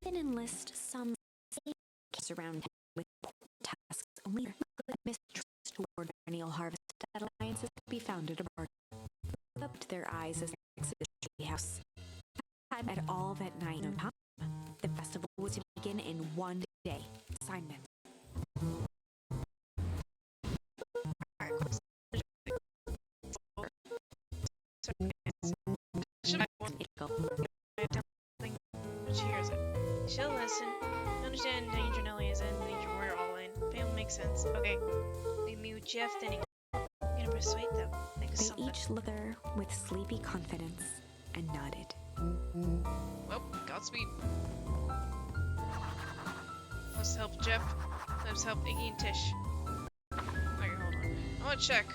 even enlist some kids around him with tasks only mistrust toward perennial harvest alliances could be founded aboard. Opened their eyes as they exited the house. Had at all that night no time. The festival was to begin in one day. Assignment. She hears it. She'll listen. Understand danger Nelly is in, danger we're all in. It'll make sense. Okay. Leave me with Jeff, then you gonna persuade them. Think of They something. each looked at her with sleepy confidence and nodded. Well, Godspeed. Let's help Jeff. Let's help Iggy and Tish. Okay, hold on. I wanna check.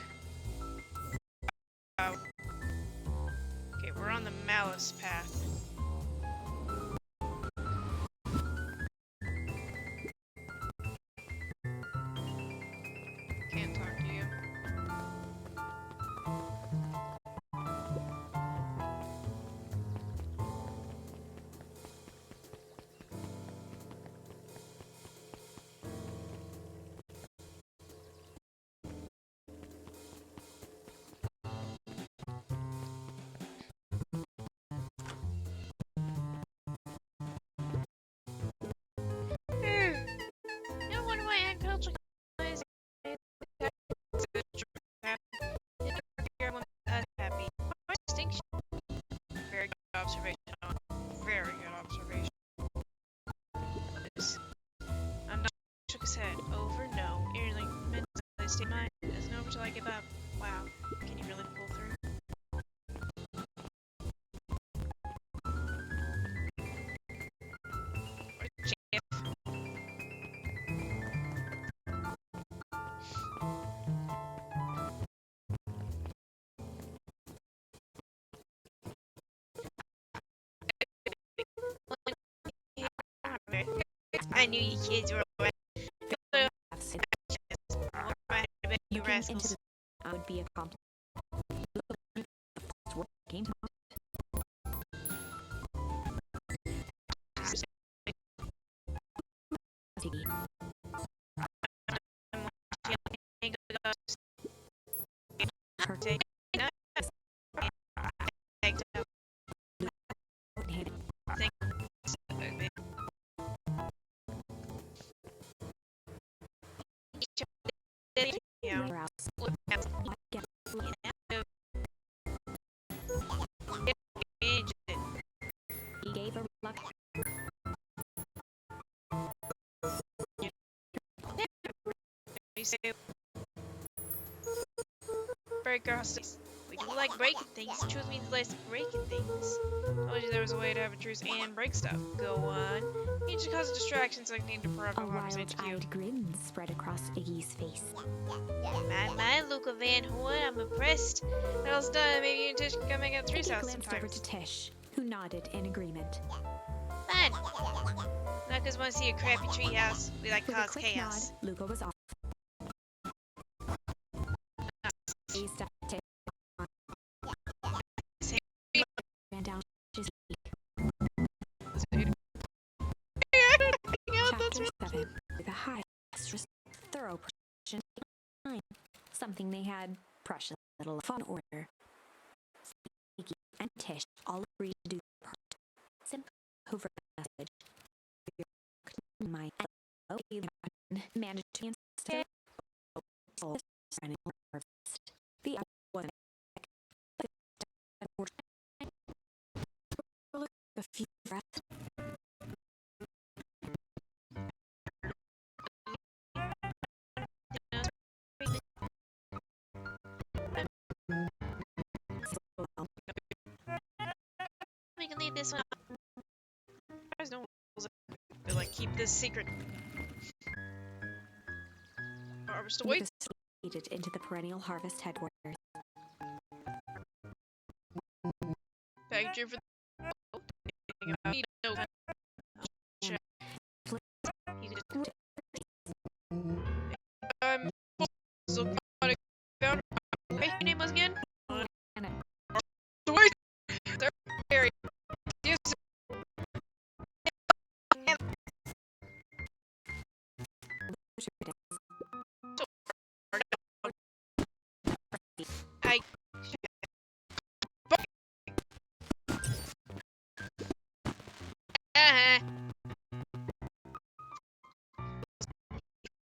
Okay, we're on the Malice path. Can't talk to you. No wonder why agriculture is happy. Distinction. Very good observation. Very good observation. I'm not shook his head. Over, no. Eerily, mentally state mind. Isn't over till I give up. Wow. Can you really pull through? Or Jeff. I knew you kids were away. You Looking into rascals. the would be a compliment. Game Her eyebrows he gave a reluctant Breaker hostilities. We do like breaking things. Truth means less breaking things. Told you there was a way to have a truce and break stuff. Go on. You just cause a distraction so I need to prep a on what percent to you. wild-eyed grin spread across Iggy's face. My, Luca Van Horn, I'm impressed. What else done? Maybe you and Tish can come hang out at Three's Iggy house glanced over sometimes. to Tish, who nodded in agreement. Fun. Not because we want to see a crappy tree house. We like With a cause quick chaos. nod, Luca was off. Gazed at Tish. Ran down Tish's Chapter 7. The high, thorough precision time. Something they had precious little fun order. Iggy and Tish all agreed to do their part. Simple over the message. My managed to instead the other one a few breaths. We can leave this one. There's no rules. They're like, keep this secret. Harvest away. Lucas retreated into the perennial harvest headquarters. Picture for the no. So found what your name was again? Wait, there. Yes. I.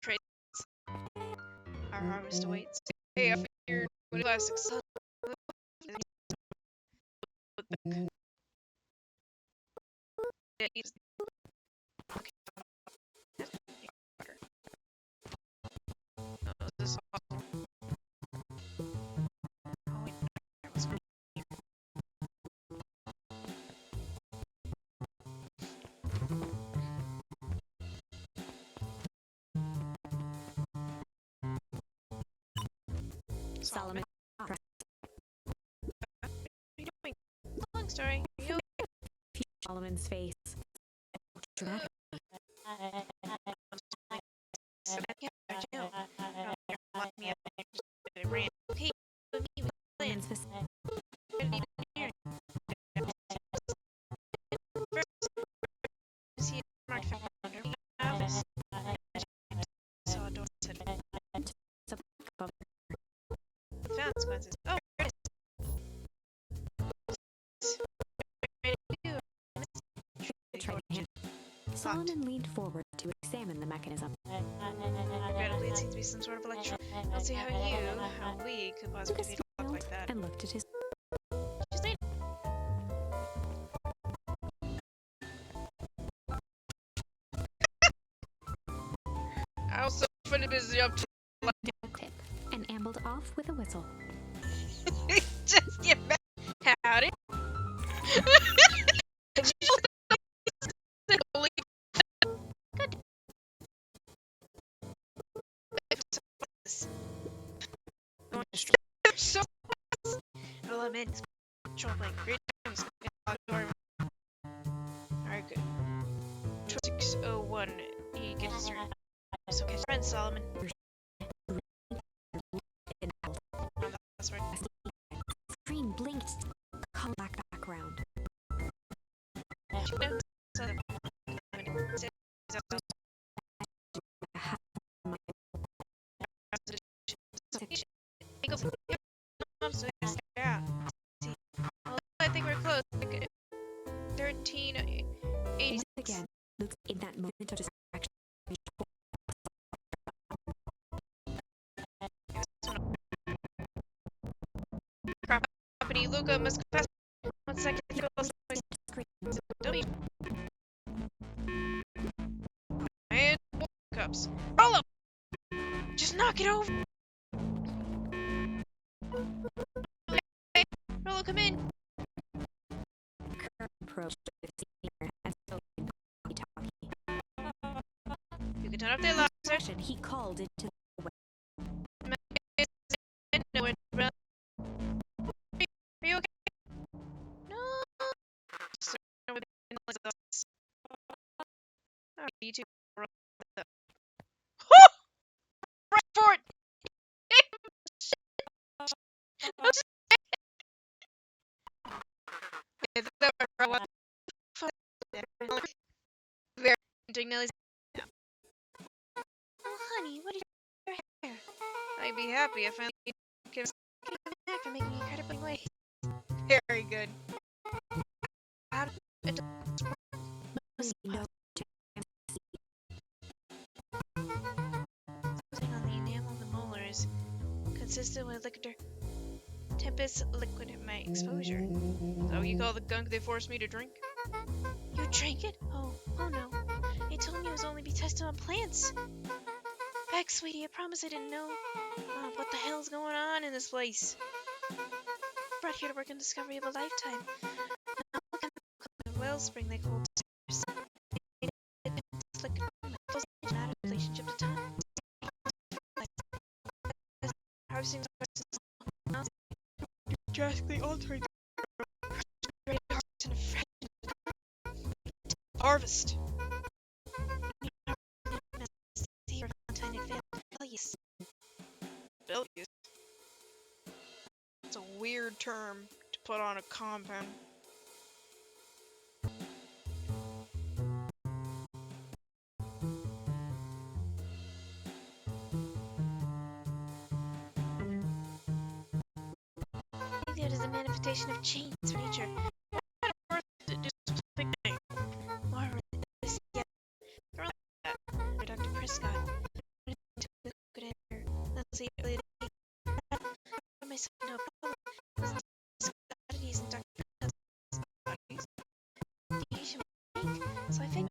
Trades. Our harvest awaits. Hey, I figured when classics. Solomon. Long story. You Solomon's face. Dramatic. Solomon's face. Consequences. Oh, here it is. Tried hand. Solomon leaned forward to examine the mechanism. Regrettably, it seems to be some sort of electron. I'll see how we could possibly Lucas defeat a clock like that. and looked at his. Just need I also find busy up to Tip and ambled off with a whistle. just get back. Howdy. So well, man, it's troubling. Great times. Alright, good. 601. He gets through. So catch friend Solomon. That's right. Screen blinked. Color black background. so yeah. See, although I think we're close. Like 1386. Once again, Luke, in that moment of distraction, Company Luca must confess. 1 second. Don't be. And cups. Roll up. Just knock it over. Hey, Rolo, come in. approached the senior and still talking. You can turn off their lights. He called into the Are you okay? No. You two. Right for it. Very Dignelli's. Oh, honey, what is your hair? I'd be happy if I could back and make me incredibly way. Very good. no Something on the enamel of the molars, consistent with liquor. Tempest liquid in my exposure. Is that what you call the gunk they forced me to drink? You drank it? Oh no. They told me it was only be tested on plants. Back, sweetie, I promise I didn't know. What the hell's going on in this place? Brought here to work on discovery of a lifetime. Wellspring they call not a relationship to time. Harvesting drastically altered harvest. Rebellious. It's a weird term to put on a compound. That is a manifestation of change for nature. Dr. Prescott. Let's see. Myself no problem. Oddities and Dr. Prescott's oddities. The Asian think. So I think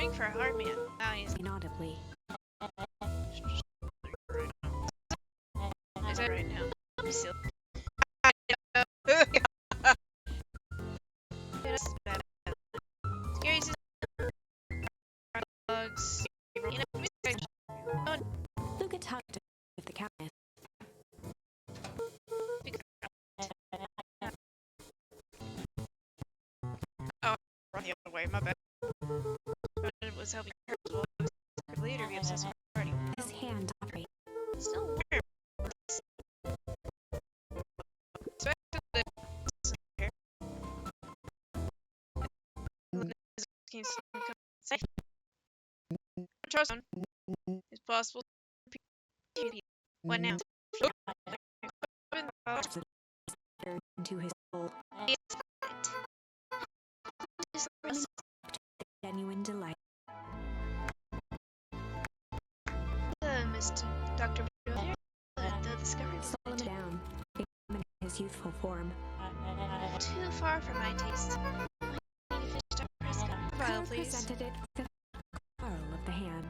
drink for a hard man. inaudibly. Is that right now? Let me see. Luca talked with the chemist. Oh, run the other way. My bad. It was helping her as well. Later, be obsessed with party. His hand operated. Still weird. Trust it's possible. What now? Into his soul. Genuine delight. Mr. Dr. The discovery was Slow him down. Examine his youthful form. too far for my taste. I need to finish Dr. Prescott. Vial, please. Presented it with a curl of the hand.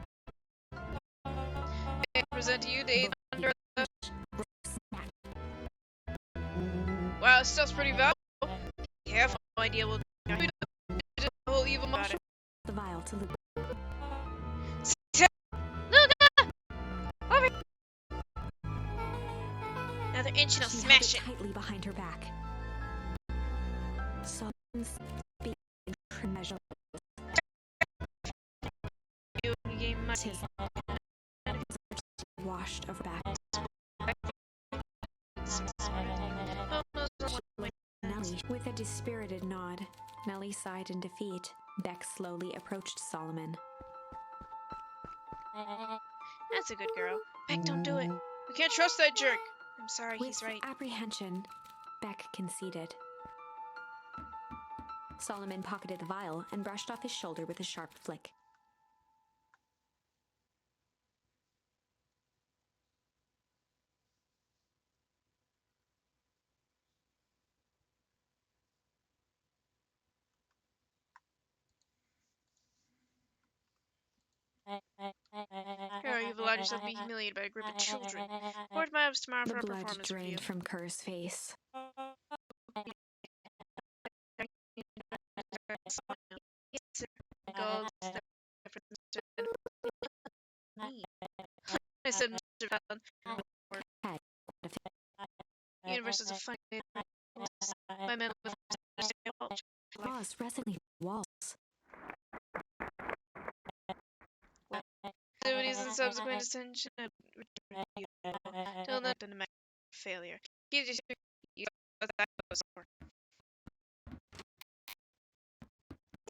I present to you the 800. Wow, this stuff's pretty valuable. You have no idea what the whole evil about it. The vial to Luca. Luca! Over! Another inch and I'll She smash held it. tightly behind her back. Softens, speak, and measure. You not His washed over back. Nellie, with a dispirited nod, Nellie sighed in defeat. Beck slowly approached Solomon. That's a good girl. Beck, don't do it. We can't trust that jerk. I'm sorry, With he's right. apprehension, Beck conceded. Solomon pocketed the vial and brushed off his shoulder with a sharp flick. Girl, you've allowed yourself to be humiliated by a group of children. Report to my office tomorrow The for a blood performance review. drained from Kerr's face. I said, Mr. Fallon, Head. universe is a funny my men with Claws resonantly walls. activities and subsequent attention till then a failure. You just that goes over.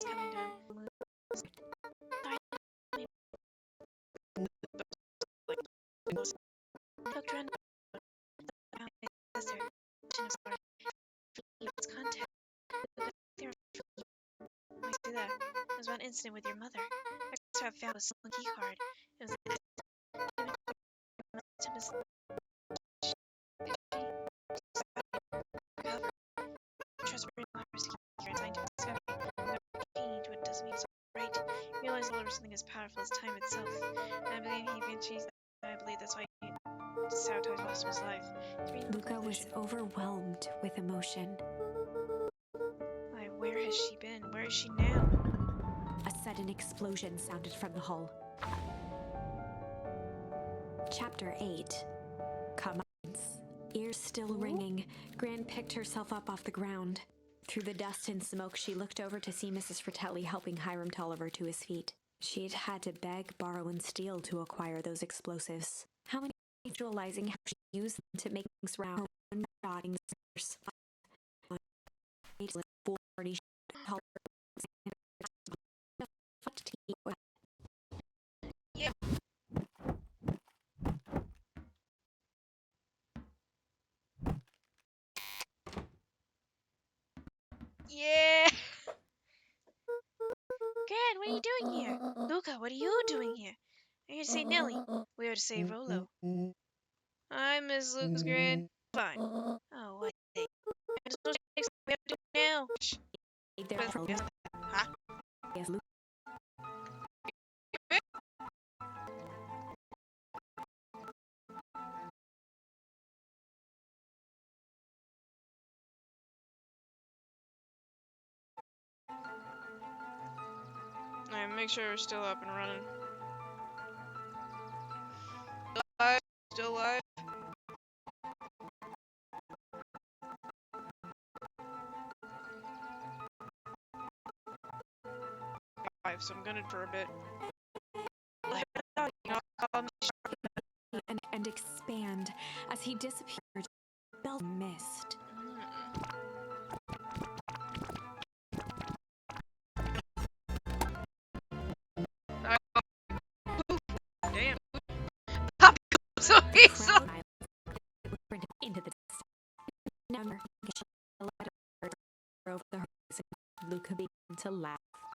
Coming down. Looked around contact. I see that. There was one incident with your mother. I saw found a stolen key card. It was trustworthy scientific discovery. To it doesn't mean it's right. Realize a little something as powerful as time itself. I believe he eventually. I believe that's why he sabotaged most of his life. Luca was overwhelmed with emotion. Why, where has she been? Where is she now? A sudden explosion sounded from the hull. Chapter 8. Comments. Ears still ringing, Gran picked herself up off the ground. Through the dust and smoke, she looked over to see Mrs. Fratelli helping Hiram Tolliver to his feet. She'd had to beg, borrow, and steal to acquire those explosives. How many visualizing how she used them to make things round and dotting stairs. Yeah. Yeah. Gran, what are you doing here? Luca, what are you doing here? I'm here to save Nellie. We are to save Rolo. I miss Lucas, Gran. Fine. Oh, what thing? We have to do it now. Huh? Yes, Luca. Alright, make sure we're still up and running. Still live? Still live? Live, so I'm gonna for a bit. And expand as he disappeared. Bell missed. Damn. Pop so he's so Into the number over the horizon. Luca began to laugh.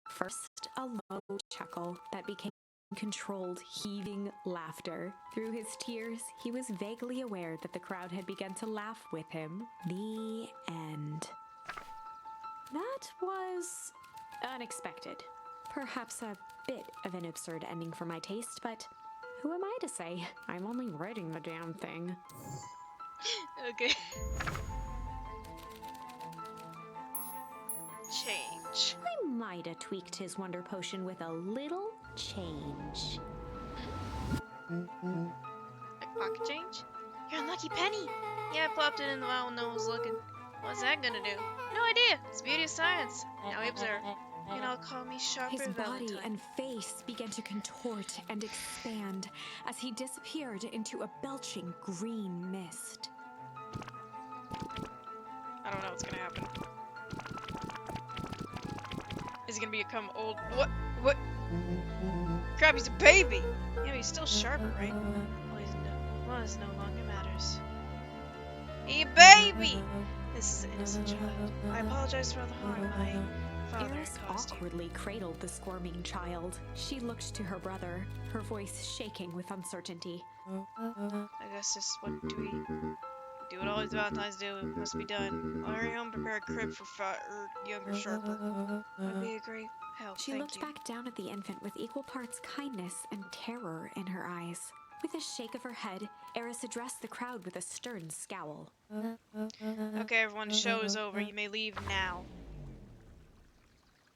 First, a low chuckle that became controlled, heaving laughter. Through his tears, he was vaguely aware that the crowd had begun to laugh with him. The end. That was unexpected. Perhaps a bit of an absurd ending for my taste, but who am I to say? I'm only writing the damn thing. okay. Change. I might have tweaked his wonder potion with a little change. Like pocket change? Your unlucky penny! Yeah, I plopped it in the vial when no one was looking. What's that gonna do? No idea! It's the beauty of science. Now we observe. and I'll call me Sharper His body Valentine. and face began to contort and expand as he disappeared into a belching green mist. I don't know what's gonna happen. Is he gonna become old? What? Crap, he's a baby! Yeah, but he's still Sharper, right? Well, it no longer matters. He a baby! This is an innocent child. I apologize for all the harm my father Iris caused you. awkwardly cradled the squirming child. She looked to her brother, her voice shaking with uncertainty. I guess just what do we do? What all these Valentines do? It must be done. I'll hurry home, prepare a crib for younger Sharper. That'd be a great help. She Thank looked you. back down at the infant with equal parts kindness and terror in her eyes. With a shake of her head, Eris addressed the crowd with a stern scowl. Okay, everyone, the show is over. You may leave now.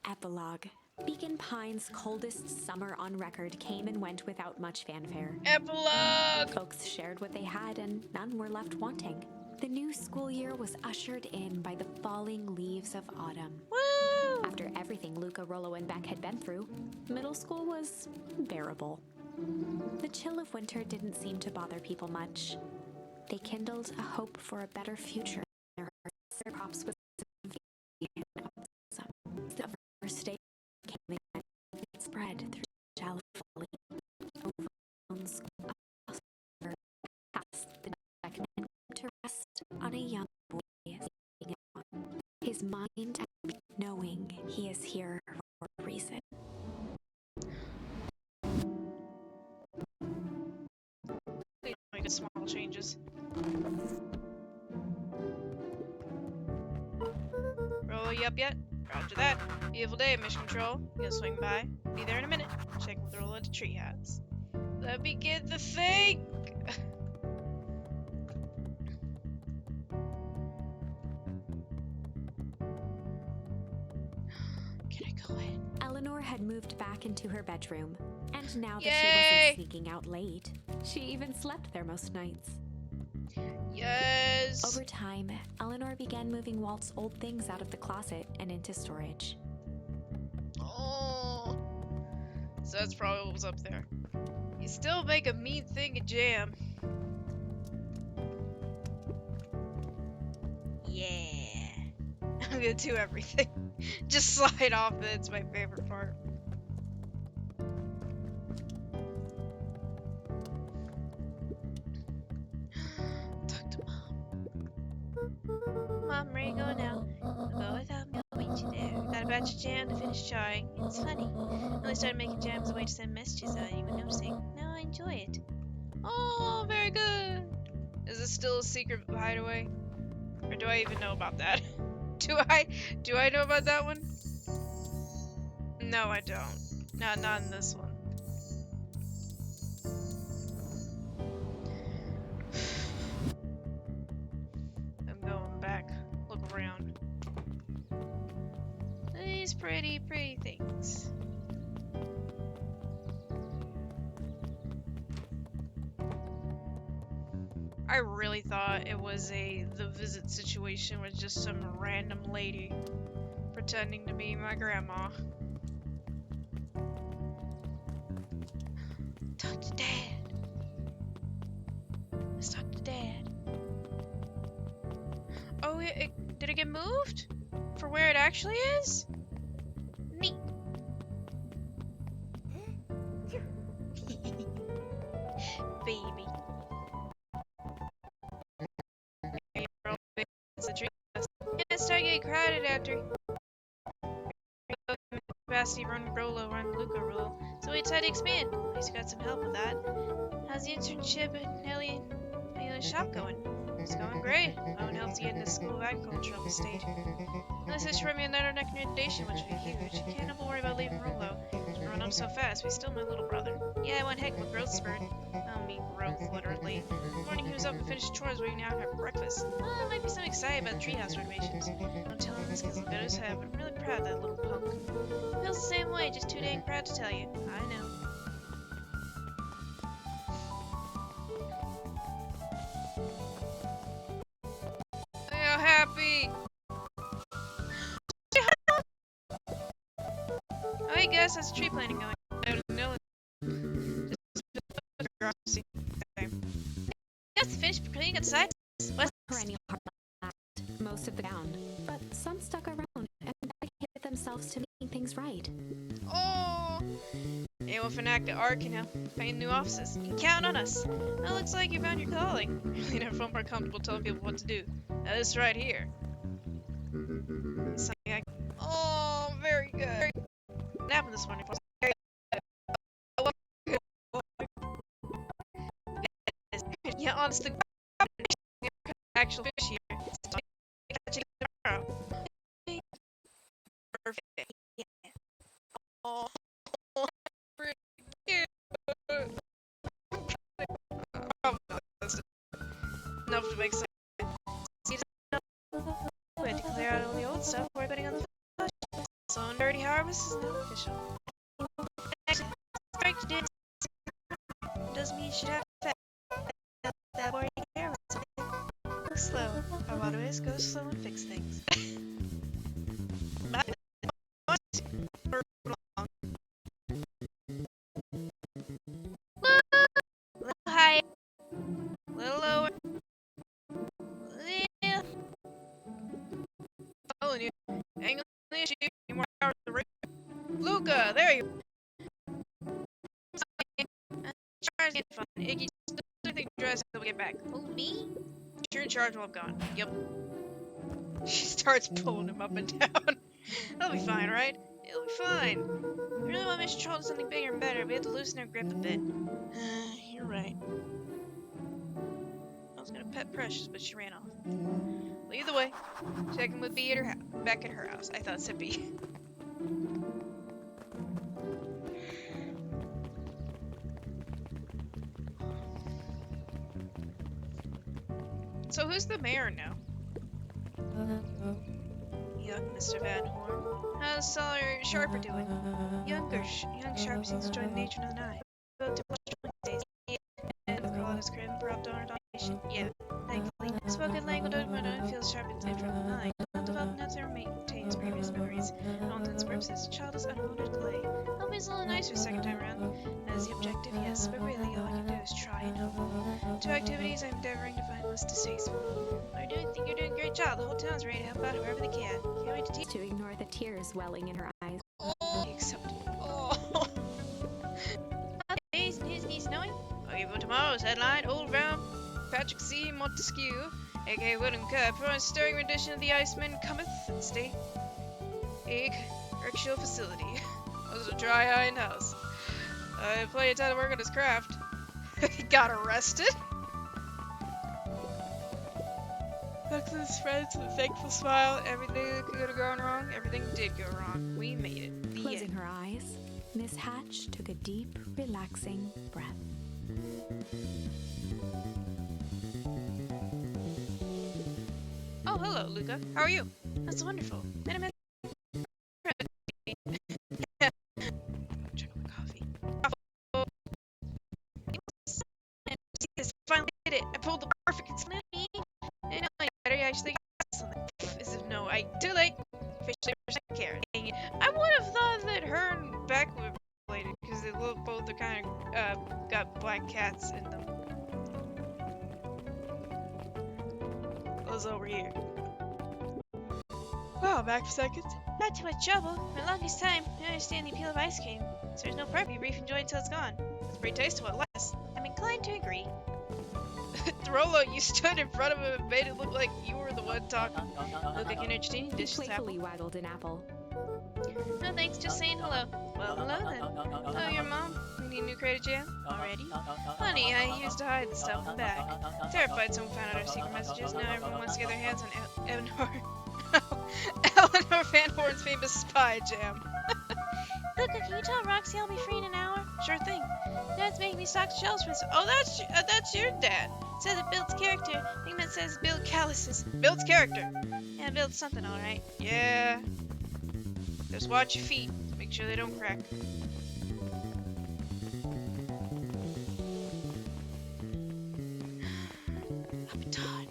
Epilogue. Beacon Pines' coldest summer on record came and went without much fanfare. Epilogue! Folks shared what they had and none were left wanting. The new school year was ushered in by the falling leaves of autumn. Woo! After everything Luca, Rollo, and Beck had been through, middle school was bearable. The chill of winter didn't seem to bother people much. They kindled a hope for a better future in their hearts. Their crops was the first day came and it spread through Jala Valley, over mountains, across the river, past the deck, and to rest on a young boy sitting on his mind knowing he is here for a reason. Make a small changes. Rollo, you up yet? Roger that. Beautiful day, Mission Control. Gonna swing by. Be there in a minute. Check with Rollo to tree hats. Let me get the thing! Can I go in? Eleanor had moved back into her bedroom, and now that she Yay! wasn't sneaking out late, she even slept there most nights. Yes! Over time, Eleanor began moving Walt's old things out of the closet and into storage. Oh. So that's probably what was up there. You still make a mean thing of jam. Yeah. I'm gonna do everything. Just slide off it. It's my favorite part. Talk to Mom. Mom, where are you going now? I'll go without me. I'll meet you there. Got a batch of jam to finish charring. It's funny. I only started making jam as a way to send messages without anyone noticing. Now I enjoy it. Oh, very good. Is this still a secret hideaway? Or do I even know about that? Do I know about that one? No, I don't. Not in this one. I'm going back. Look around. These pretty things. I really thought it was the visit situation with just some random lady pretending to be my grandma. Talk to Dad. Let's talk to Dad. Oh, did it get moved? For where it actually is? Neat. Baby. It's a tree. Yeah, it's starting to get crowded after capacity run Rollo, run Luca rule. So we decided to expand. At least got some help with that. How's the internship at Nelly's shop going? It's going great. Owen helps get into School of Agricultural Estate. Unless it's for me another recommendation, which would be huge. Can't help but worry about leaving Rollo. He's run up so fast, but he's still my little brother. Yeah, one heck of a growth spurt. I don't mean growth, literally. The morning he was up and finished chores, waiting out for breakfast. There might be something exciting about the treehouse renovations. Don't tell him this because he'll go to his head, but I'm really proud of that little punk. Feels the same way, just too dang proud to tell you. I know. Look how happy! Hey guys, how's the tree planting going? I don't know. Just finished cleaning outside. What's Perennial heart lacked most of the ground, but some stuck around and dedicated themselves to making things right. Oh! Anyone for an act of art can help find new offices. You can count on us. Well, looks like you found your calling. Really never felt more comfortable telling people what to do. Now this right here. Something I... Oh, very good. What happened this morning? Yeah, honestly, actual fish here. Catching tomorrow. Perfect. Yeah. Oh, pretty cute. Enough to make sense. We had to clear out all the old stuff before putting on the flush. So dirty harvest is not official. Actually, strike to do doesn't mean you should have that boring care about something. Go slow. Our motto is go slow and fix things. Little higher, little lower, little. Oh, and you angle the issue. Any more hours of the race. Luca, there you are. Char's getting fun. Iggy, just don't think dress until we get back. Oh, me? You're in charge while I'm gone. Yep. She starts pulling him up and down. That'll be fine, right? It'll be fine. I really want Miss Troll to do something bigger and better. We have to loosen her grip a bit. You're right. I was gonna pet Precious, but she ran off. Well, either way, Jacob would be at her back at her house. I thought Sippy. So who's the mayor now? Young Mr. Van Horn. How's Sawyer Sharper doing? Young Sharper seems to join the nature of the night. Both to watch these days. And the call his crib brought on our donation. Yeah, thankfully. Spoken language feels sharp and from the mind. Don't develop enough to maintain his previous memories. And all intents and purposes, child is unwanted clay. Hope he's a little nicer second time around. As the objective, yes, but really all I can do is try and hope. Two activities I'm endeavoring to find less distasteful. I do think you're doing a great job. The whole town's ready to help out whoever they can. Can't wait to teach. To ignore the tears welling in her eyes. Oh, accepted. Oh. Days and his niece knowing. Okay, for tomorrow's headline, Old Round Patrick C. Montesquieu, aka William Kerr, for a stirring rendition of The Iceman Cometh and Stay. A correctional facility. Was a dry-eyed house. Plenty of time to work on his craft. He got arrested. Look to his friends with a thankful smile. Everything that could have gone wrong, everything did go wrong. We made it. The Closing end. her eyes, Miss Hatch took a deep, relaxing breath. Oh, hello, Luca. How are you? That's wonderful. Been a minute. Check my coffee. Finally did it. I pulled the perfect explain. And now I actually got something. As if no, too late. Officially care. Dang it. I would have thought that her and Beck were related because they look both are kind of got black cats in them. Those over here. Wow, back for seconds. Not too much trouble. For the longest time, I understand the appeal of ice cream. So there's no point be brief enjoy until it's gone. It's pretty tasteful at last. I'm inclined to agree. Rolo, you stood in front of him and made it look like you were the one talking. Look, I can entertain you. He Dishes playfully waggled an apple. No thanks, just saying hello. Well, hello then. Oh, your mom? We need a new crate of jam? Already? Honey, I used to hide the stuff in the back. Terrified someone found out our secret messages. Now everyone wants to get their hands on Eleanor. Eleanor Van Horn's famous spy jam. Luca, can you tell Roxy I'll be free in an hour? Sure thing. Dad's making me stock shelves for Oh, that's your dad. It says it builds character. I think that says build calluses. Builds character. Yeah, builds something, alright. Yeah. Just watch your feet. Make sure they don't crack. I'm done.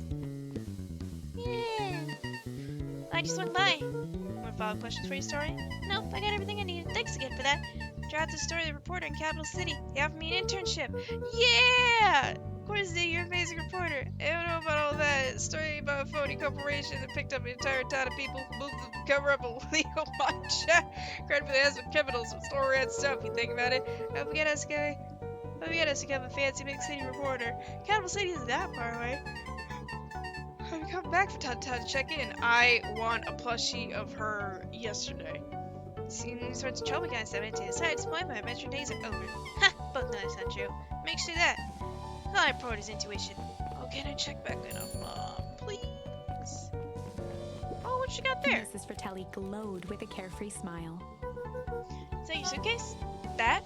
Yeah. I just went by. Went follow-up questions for your story? Nope, I got everything I needed. Thanks again for that. Dropped the story of the reporter in Capital City. They offered me an internship. Yeah! Of course, Dave, you're an amazing reporter. I don't know about all that. Story about a phony corporation that picked up an entire town of people who moved to cover up illegal matcha. Credit for the husband criminals with story and stuff, you think about it. Don't forget us, guy. Don't forget us to become a fancy big city reporter. Capital City isn't that far away. I'll be coming back for time to check in. I want a plushie of her yesterday. Seeing these sorts of trouble again, I went to decide at this point my adventure days are over. Ha! Both know that's not true. Make sure that. I report his intuition. Oh, can I check back in on Mom, please? Oh, what you got there? Mrs. Fratelli glowed with a carefree smile. Is that your suitcase? That?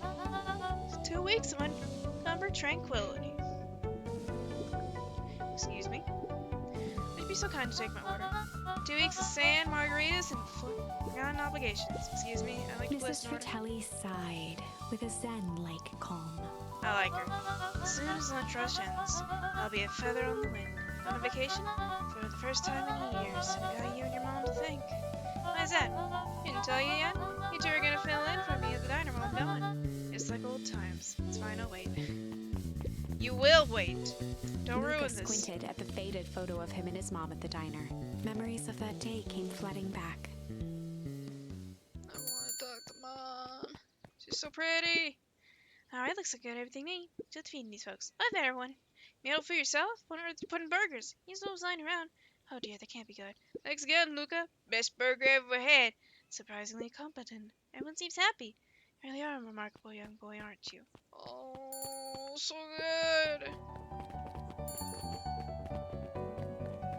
It's 2 weeks of unencumbered tranquility. Excuse me? Would you be so kind to take my order? 2 weeks of sand, margaritas, and forgotten obligations. Excuse me, I like to Mrs. listen order. Fratelli sighed with a zen-like calm. I like her. As soon as lunch rush ends, I'll be a feather on the wind. On a vacation? For the first time in years. I got you and your mom to thank. Why's that? Didn't tell you yet? You two are gonna fill in for me at the diner while I'm gone. It's like old times. It's fine, I'll wait. You will wait. Don't ruin Lucas this. squinted at the faded photo of him and his mom at the diner. Memories of that day came flooding back. I want to talk to Mom. She's so pretty. Alright, looks like I got everything they need. Just feeding these folks. I've had everyone. Meal for yourself? What on earth you put in burgers? He's always lying around. Oh dear, that can't be good. Thanks again, Luca. Best burger I ever had. Surprisingly competent. Everyone seems happy. You really are a remarkable young boy, aren't you? Oh, so good.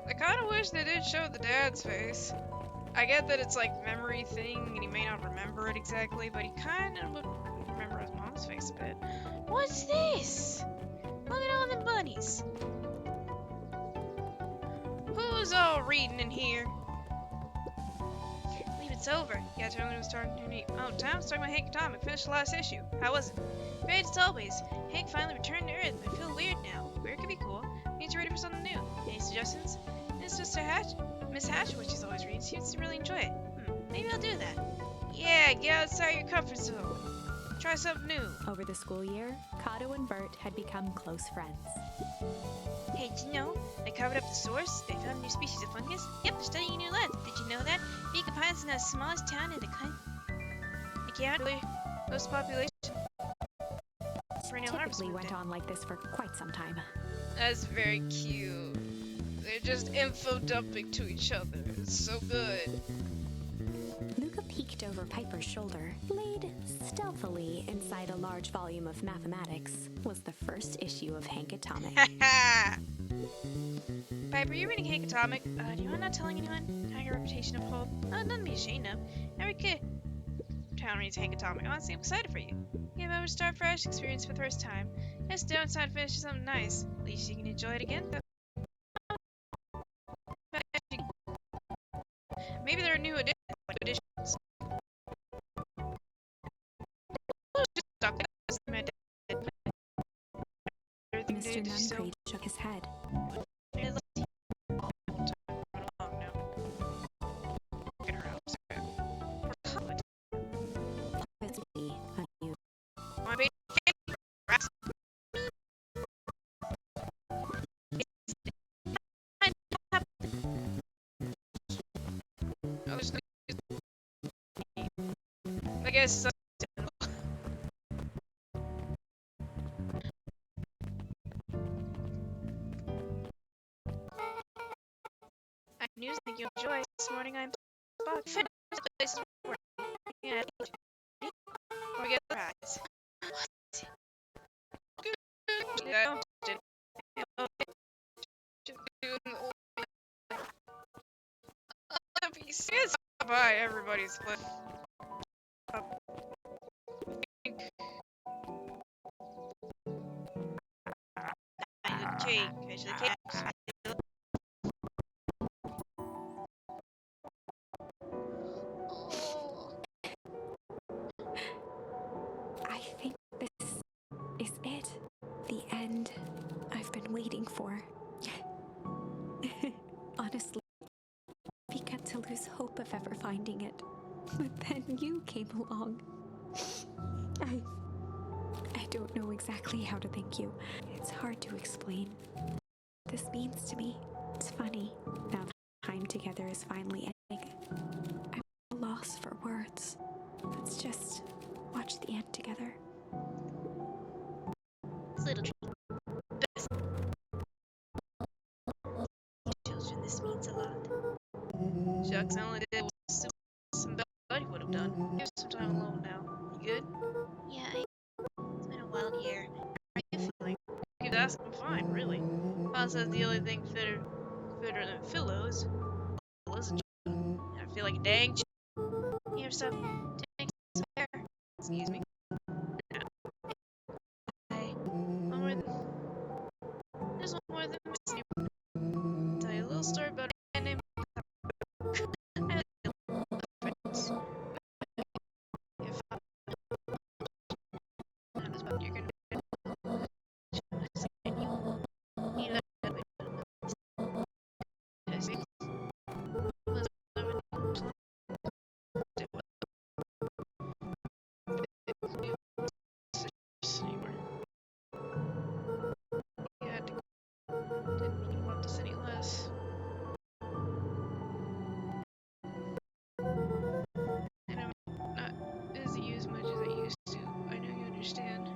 I kind of wish they did show the dad's face. I get that it's like memory thing and he may not remember it exactly, but he kind of would remember his mom's face a bit. What's this? Look at all them bunnies. Who's all reading in here? I believe it's over. Yeah, I told him it was starting to need. Oh, time starting my Hank Atomic. Finished the last issue. How was it? Great as always. Hank finally returned to Earth, but I feel weird now. Weird could be cool. Means you're ready for something new. Any suggestions? It's just Miss Hatch, what she's always reading. Seems to really enjoy it. Maybe I'll do that. Yeah, get outside your comfort zone. Try something new. Over the school year, Kato and Bert had become close friends. Hey, did you know? They covered up the source. They found a new species of fungus. Yep, they're studying new lands. Did you know that? Beacon Pines is now the smallest town in the country. They can't really most population. Perennial harvest Typically moved went in. on like this for quite some time. That's very cute. They're just info dumping to each other. It's so good. Luca peeked over Piper's shoulder. Laid stealthily inside a large volume of mathematics was the first issue of Hank Atomic. Ha Piper, you're reading Hank Atomic. Do you mind not telling anyone? How your reputation uphold? Nothing to be ashamed of. Every kid town reads Hank Atomic. Honestly, I'm excited for you. You have a start fresh experience for the first time. Just downside finish is something nice. At least you can enjoy it again. Maybe there are new editions. Mr. Nunpreet shook his head. Obviously, unused. I guess I news think you'll enjoy. This morning I'm spot. Yeah. Or get the prize. Bye, everybody's split. Cake. Finish the cake. I think this is it. The end I've been waiting for. Honestly, I began to lose hope of ever finding it. But then you came along. I don't know exactly how to thank you. It's hard to explain. This means to me. It's funny. Now the time together is finally ending. I'm at a loss for words. Let's just watch the end together. Little best children, this means a lot. Shucks, I only did what somebody would have done. Here's some time alone now. You good? Yeah, it's been a wild year. How are you feeling? Keep asking, I'm fine, really. Pa says the only thing fitter than pillows is and I feel like a dang Here, stuff. Take some air. Excuse me. Hey, one more there's one more than missing. I'll tell you a little story about a man named I had friends. If I was about you're gonna you know I see was anymore. You had to didn't mean you want this any less. And I'm not busy as much as I used to. I know you understand.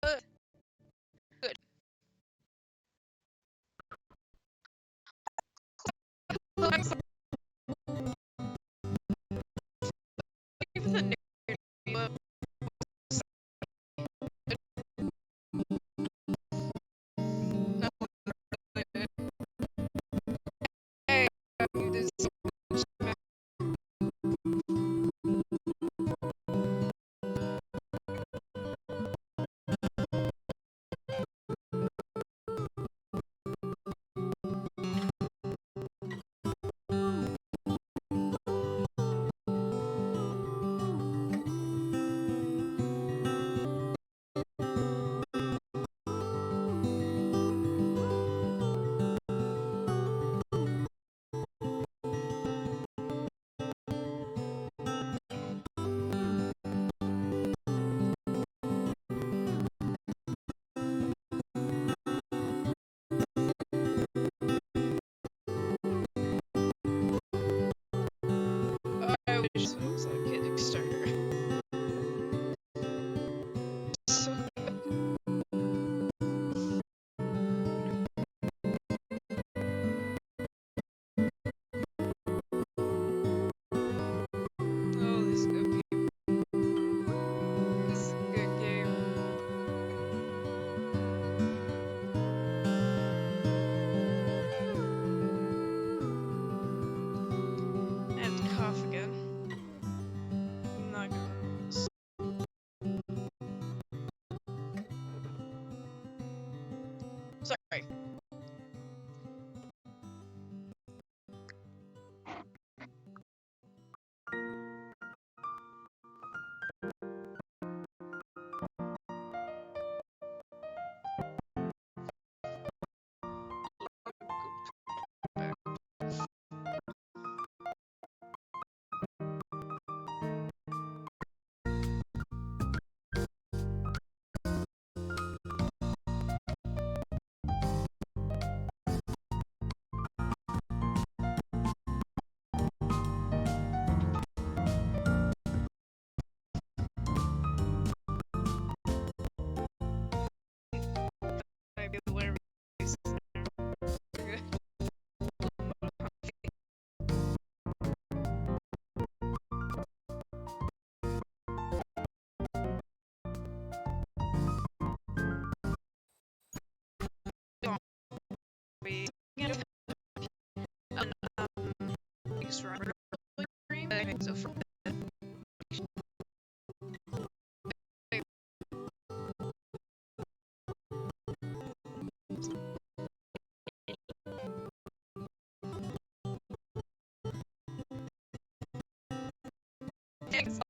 Good. Good. Even the narrative hey, you did so much. I wish it was a Kickstarter. So oh, this is a good game. This is a good game. I have to cough again. I'm not gonna ruin this. Sorry. Maybe the winner is good. We get strawberry cream. So for thanks.